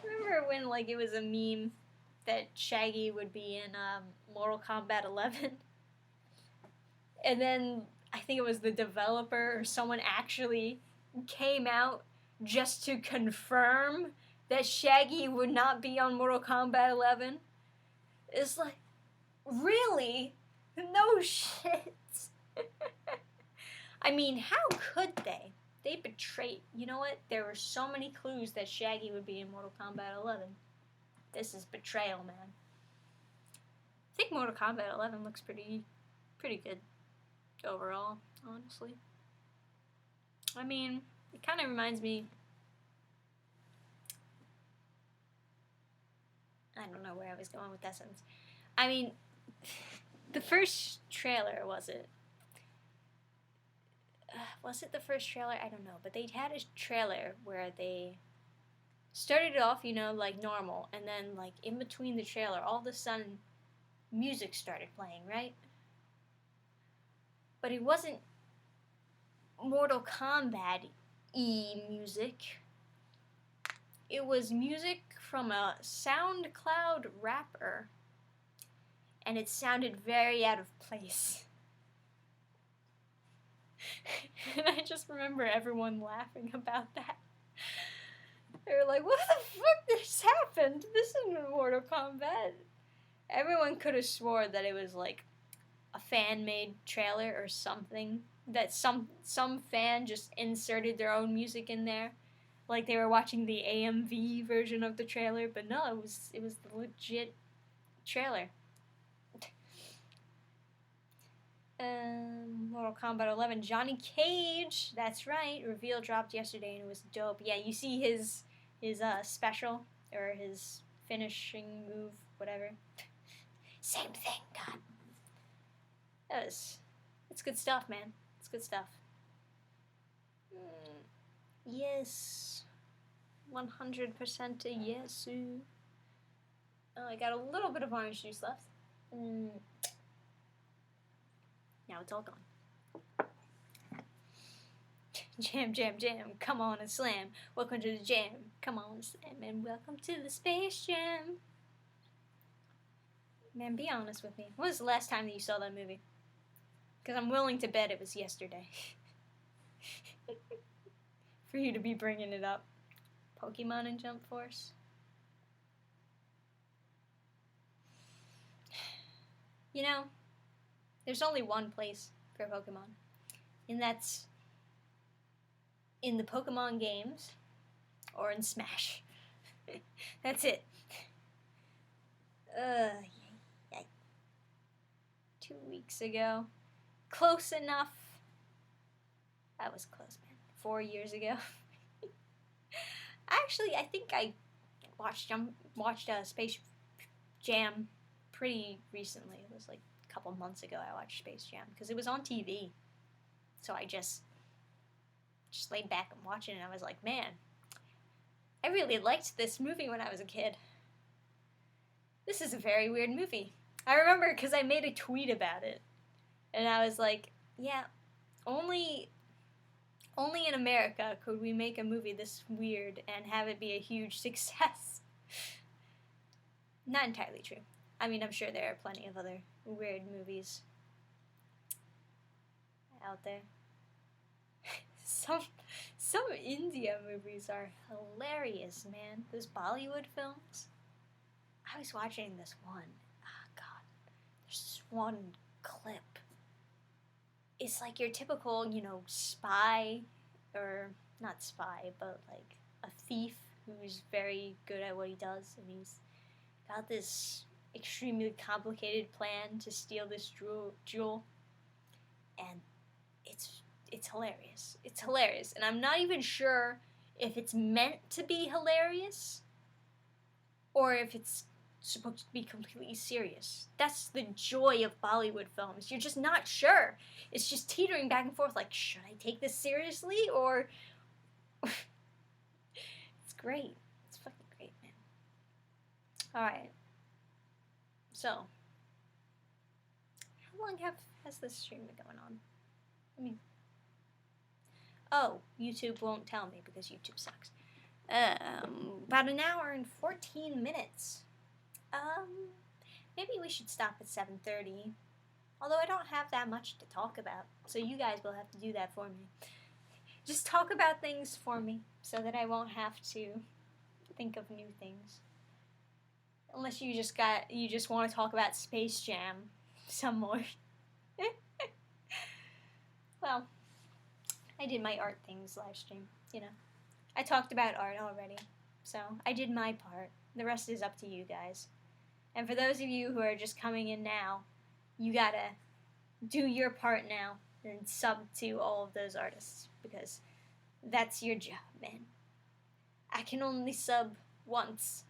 [SPEAKER 1] Remember when, like, it was a meme that Shaggy would be in Mortal Kombat 11? And then I think it was the developer or someone actually came out just to confirm that Shaggy would not be on Mortal Kombat 11. It's like, really? No shit. I mean, how could they? They betrayed. You know what? There were so many clues that Shaggy would be in Mortal Kombat 11. This is betrayal, man. I think Mortal Kombat 11 looks pretty good. overall, honestly. I mean, it kind of reminds me, I don't know where I was going with that sentence. I mean, the first trailer, was it? Was it the first trailer? I don't know. But they had a trailer where they started off, you know, like normal. And then, like, in between the trailer, all of a sudden, music started playing, right? But it wasn't Mortal Kombat-y music. It was music from a SoundCloud rapper. And it sounded very out of place. And I just remember everyone laughing about that. They were like, what the fuck just happened? This isn't Mortal Kombat. Everyone could have swore that it was like a fan-made trailer or something. That some fan just inserted their own music in there. Like they were watching the AMV version of the trailer, but no, it was the legit trailer. Mortal Kombat 11, Johnny Cage, that's right, reveal dropped yesterday and it was dope. Yeah, you see his special, or his finishing move, whatever. Same thing, God. It's good stuff, man. It's good stuff. Yes. 100% a yes. Oh, I got a little bit of orange juice left. Now it's all gone. Jam, jam, jam, come on and slam. Welcome to the jam, come on and slam. And welcome to the Space Jam. Man, be honest with me. When was the last time that you saw that movie? Because I'm willing to bet it was yesterday. For you to be bringing it up. Pokemon and Jump Force. You know, there's only one place for Pokemon. And that's in the Pokemon games or in Smash. That's it. 2 weeks ago. Close enough. That was close, man. 4 years ago. Actually, I think I watched Space Jam pretty recently. It was like a couple months ago I watched Space Jam because it was on TV. So I just laid back and watched it and I was like, man, I really liked this movie when I was a kid. This is a very weird movie. I remember because I made a tweet about it. And I was like, yeah, only in America could we make a movie this weird and have it be a huge success. Not entirely true. I mean, I'm sure there are plenty of other weird movies out there. Some India movies are hilarious, man. Those Bollywood films. I was watching this one. Oh, God. There's this one clip. It's like your typical, you know, spy, or not spy, but like a thief who's very good at what he does, and he's got this extremely complicated plan to steal this jewel, and it's hilarious. It's hilarious, and I'm not even sure if it's meant to be hilarious or if it's supposed to be completely serious. That's the joy of Bollywood films. You're just not sure. It's just teetering back and forth like, should I take this seriously or... It's great. It's fucking great, man. Alright. So, how long has this stream been going on? I mean... Oh, YouTube won't tell me because YouTube sucks. About an hour and 14 minutes. Maybe we should stop at 7:30. Although I don't have that much to talk about, so you guys will have to do that for me. Just talk about things for me, so that I won't have to think of new things. Unless you just want to talk about Space Jam some more. Well, I did my art things live stream, you know. I talked about art already, so I did my part. The rest is up to you guys. And for those of you who are just coming in now, you gotta do your part now. and sub to all of those artists, because that's your job, man. I can only sub once,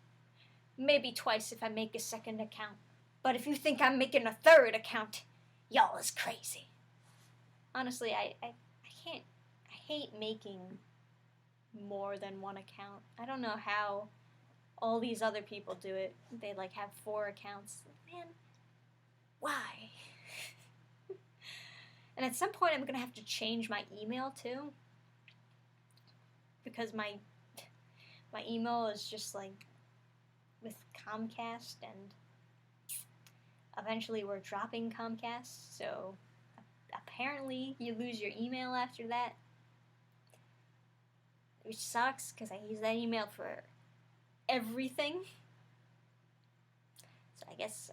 [SPEAKER 1] maybe twice if I make a second account. But if you think I'm making a third account, y'all is crazy. Honestly, I can't. I hate making more than one account. I don't know how all these other people do it. They like have 4 accounts. Man, why? And at some point I'm gonna have to change my email too, because my email is just like with Comcast, and eventually we're dropping Comcast, so apparently you lose your email after that, which sucks because I use that email for everything. So I guess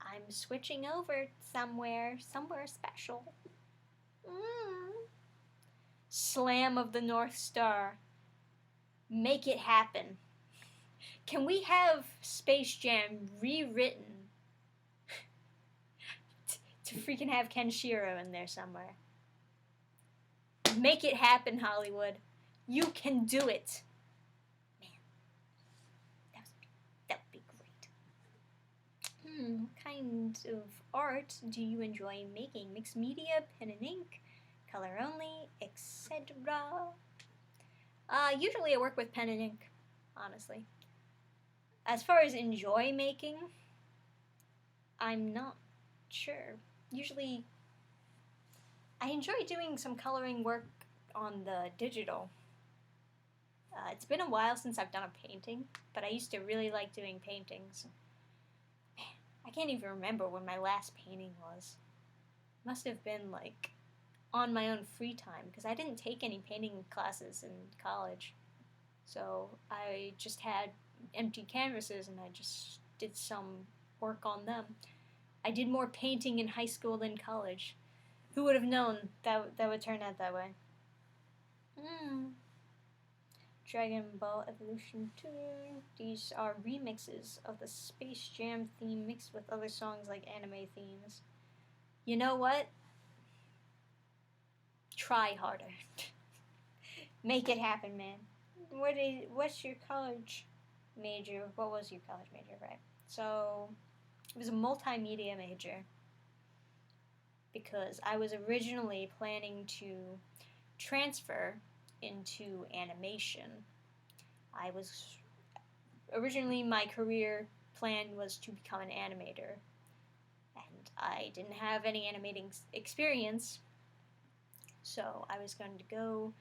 [SPEAKER 1] I'm switching over somewhere special. Slam of the North Star. Make it happen. Can we have Space Jam rewritten to freaking have Kenshiro in there somewhere? Make it happen, Hollywood. You can do it. Man, that would be great. What kind of art do you enjoy making? Mixed media, pen and ink, color only, etc. Usually I work with pen and ink, honestly. As far as enjoy making, I'm not sure. Usually, I enjoy doing some coloring work on the digital. It's been a while since I've done a painting, but I used to really like doing paintings. Man, I can't even remember when my last painting was. Must have been like on my own free time, because I didn't take any painting classes in college. So I just had empty canvases and I just did some work on them. I did more painting in high school than college. Who would have known that would turn out that way? Dragon Ball Evolution 2. These are remixes of the Space Jam theme mixed with other songs like anime themes. You know what? Try harder. Make it happen, man. What's your college major? What was your college major, right? So, it was a multimedia major, because I was originally planning to transfer into animation. Originally my career plan was to become an animator, and I didn't have any animating experience, so I was going to go,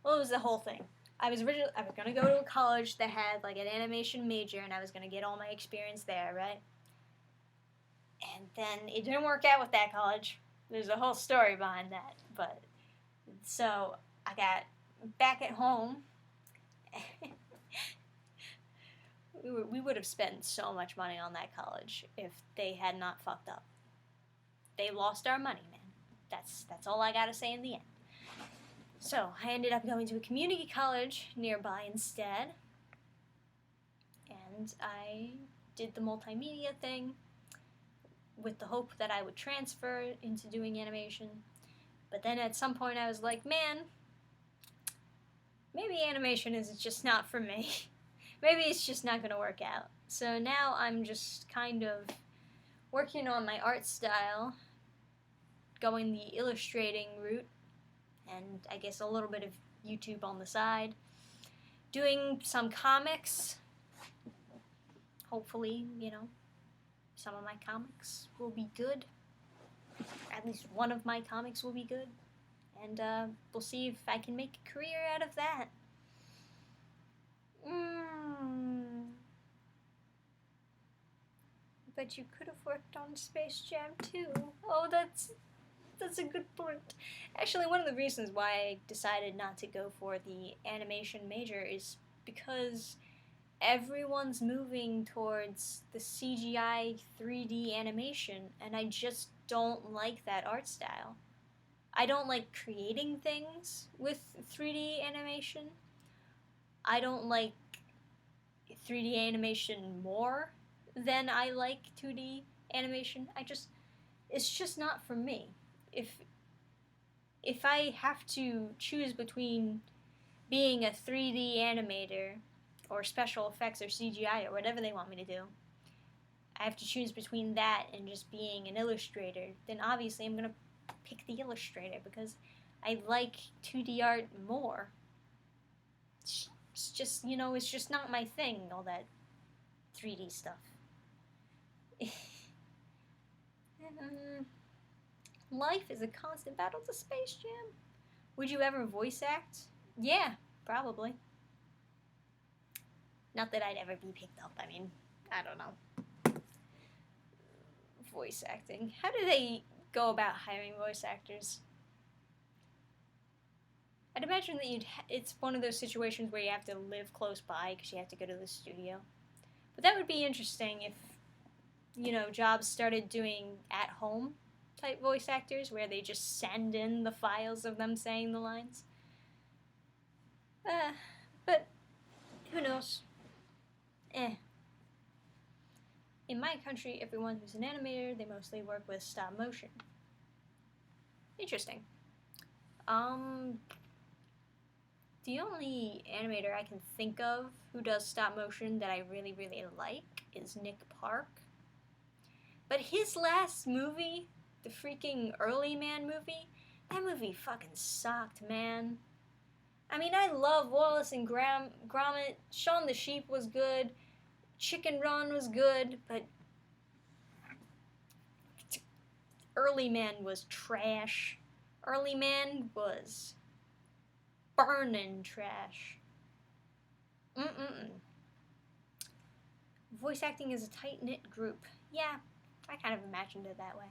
[SPEAKER 1] well, it was the whole thing. I was going to go to a college that had like an animation major, and I was going to get all my experience there, right? And then it didn't work out with that college. There's a whole story behind that. But so I got back at home. We would have spent so much money on that college if they had not fucked up. They lost our money, man. That's all I gotta say in the end. So I ended up going to a community college nearby instead, and I did the multimedia thing with the hope that I would transfer into doing animation. But then at some point I was like, man, maybe animation is just not for me. Maybe it's just not going to work out. So now I'm just kind of working on my art style, going the illustrating route, and I guess a little bit of YouTube on the side. Doing some comics. Hopefully, some of my comics will be good. At least one of my comics will be good. And we'll see if I can make a career out of that. But you could have worked on Space Jam too. Oh, that's a good point. Actually, one of the reasons why I decided not to go for the animation major is because everyone's moving towards the CGI 3D animation, and I just don't like that art style. I don't like creating things with 3D animation. I don't like 3D animation more than I like 2D animation. It's just not for me. if I have to choose between being a 3D animator or special effects or CGI or whatever they want me to do, I have to choose between that and just being an illustrator, then obviously I'm going to pick the illustrator because I like 2D art more. It's just, you know, it's just not my thing, all that 3D stuff. Life is a constant battle to Space Jam. Would you ever voice act? Yeah, probably. Not that I'd ever be picked up. I mean, I don't know. Voice acting. How do they go about hiring voice actors? I'd imagine that it's one of those situations where you have to live close by because you have to go to the studio. But that would be interesting if, you know, jobs started doing at-home type voice actors where they just send in the files of them saying the lines. But who knows? In my country, everyone who's an animator, they mostly work with stop motion. Interesting. The only animator I can think of who does stop motion that I really, really like is Nick Park. But his last movie, the freaking Early Man movie, that movie fucking sucked, man. I mean, I love Wallace and Gromit. Shaun the Sheep was good. Chicken Run was good, but Early Man was trash. Early Man was burning trash. Voice acting is a tight-knit group. Yeah, I kind of imagined it that way.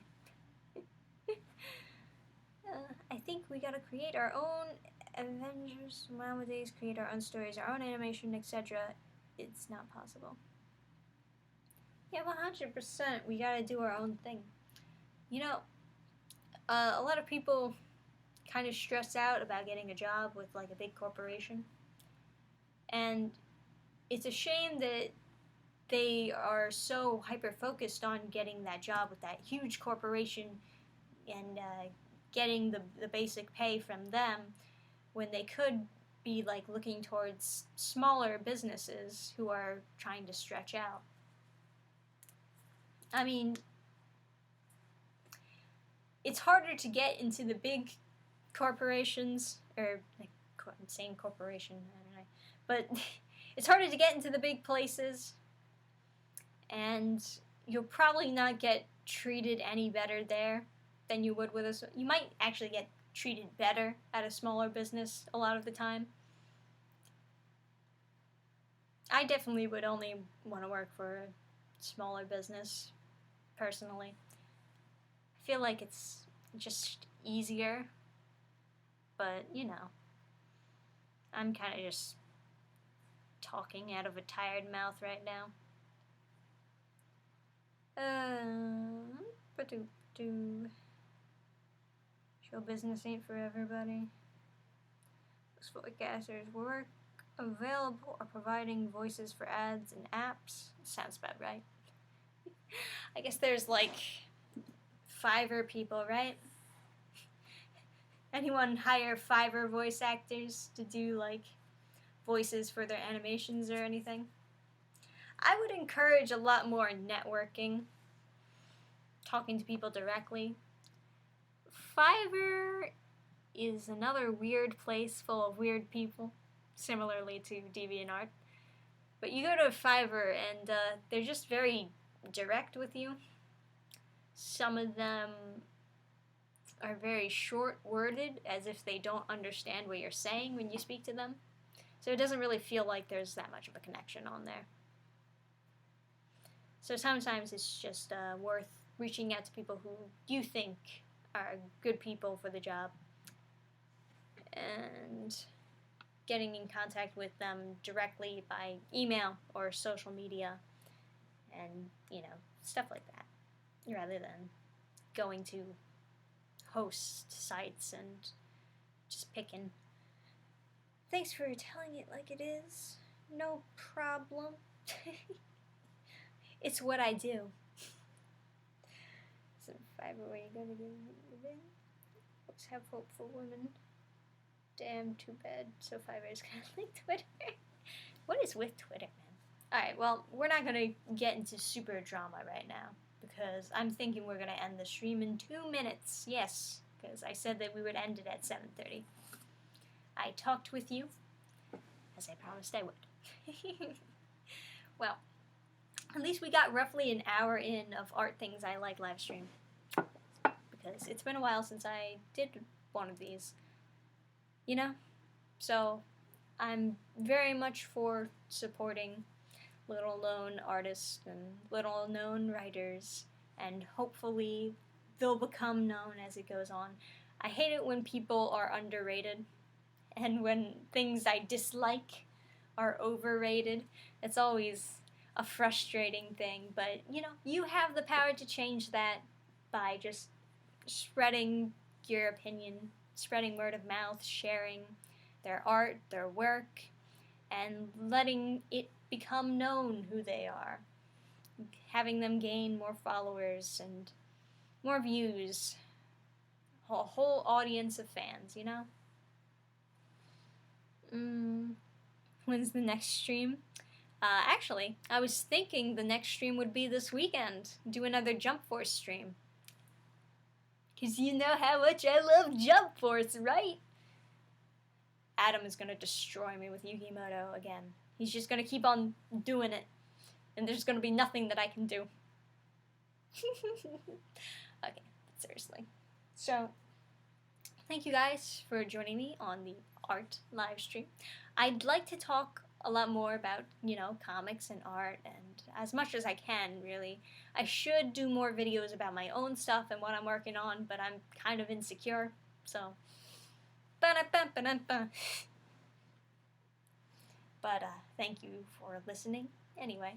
[SPEAKER 1] I think we gotta create our own Avengers nowadays, create our own stories, our own animation, etc. It's not possible. Yeah, 100%. We gotta do our own thing. You know, a lot of people kind of stress out about getting a job with like a big corporation. And it's a shame that they are so hyper-focused on getting that job with that huge corporation and getting the basic pay from them when they could be like looking towards smaller businesses who are trying to stretch out. I mean, it's harder to get into the big corporations, or like, I'm saying corporation, I don't know, but it's harder to get into the big places, and you'll probably not get treated any better there than you would with us. You might actually get treated better at a smaller business a lot of the time. I definitely would only want to work for a smaller business, personally. I feel like it's just easier, but you know, I'm kind of just talking out of a tired mouth right now. Show business ain't for everybody. Those forecasters work available are providing voices for ads and apps. Sounds about right. I guess there's like Fiverr people, right? Anyone hire Fiverr voice actors to do like voices for their animations or anything? I would encourage a lot more networking, talking to people directly. Fiverr is another weird place full of weird people, similarly to DeviantArt. But you go to Fiverr and they're just very direct with you. Some of them are very short-worded, as if they don't understand what you're saying when you speak to them. So it doesn't really feel like there's that much of a connection on there. So sometimes it's just worth reaching out to people who you think are good people for the job and getting in contact with them directly by email or social media and, you know, stuff like that, rather than going to host sites and just picking. Thanks for telling it like it is. No problem. It's what I do. So Fiverr, where you go to get it in. Always have hope for women. Damn, too bad. So Fiverr's gonna link Twitter. What is with Twitter, man? Alright, well, we're not gonna get into super drama right now, because I'm thinking we're gonna end the stream in 2 minutes. Yes, because I said that we would end it at 7:30. I talked with you, as I promised I would. Well, at least we got roughly an hour in of Art Things I Like live stream, because it's been a while since I did one of these, you know? So I'm very much for supporting little known artists and little known writers, and hopefully they'll become known as it goes on. I hate it when people are underrated and when things I dislike are overrated. It's always a frustrating thing, but you know, you have the power to change that by just spreading your opinion, spreading word of mouth, sharing their art, their work, and letting it become known who they are, having them gain more followers and more views, a whole audience of fans, you know? When's the next stream? Actually, I was thinking the next stream would be this weekend. Do another Jump Force stream. Because you know how much I love Jump Force, right? Adam is going to destroy me with Yukimoto again. He's just going to keep on doing it. And there's going to be nothing that I can do. Okay, seriously. So, thank you guys for joining me on the art live stream. I'd like to talk a lot more about, you know, comics and art, and as much as I can, really. I should do more videos about my own stuff and what I'm working on, but I'm kind of insecure, so... But thank you for listening. Anyway,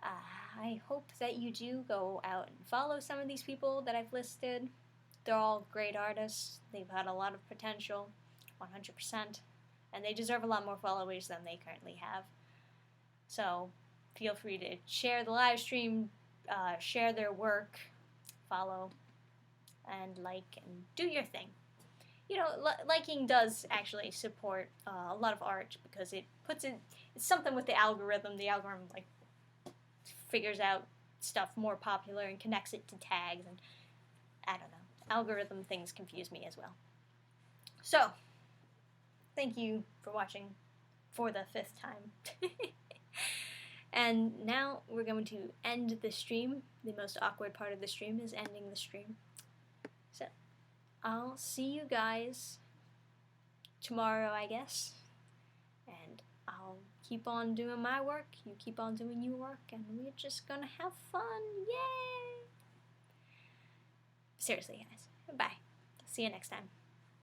[SPEAKER 1] I hope that you do go out and follow some of these people that I've listed. They're all great artists. They've had a lot of potential, 100%, and they deserve a lot more followers than they currently have. So feel free to share the live stream, share their work, follow, and like, and do your thing. You know, liking does actually support a lot of art, because it puts it, it's something with the algorithm. The algorithm, like, figures out stuff more popular and connects it to tags, and I don't know. Algorithm things confuse me as well. So, thank you for watching for the 5th time. And now we're going to end the stream. The most awkward part of the stream is ending the stream. So, I'll see you guys tomorrow, I guess. And I'll keep on doing my work, you keep on doing your work, and we're just gonna have fun. Yay! Seriously, guys. Bye. See you next time.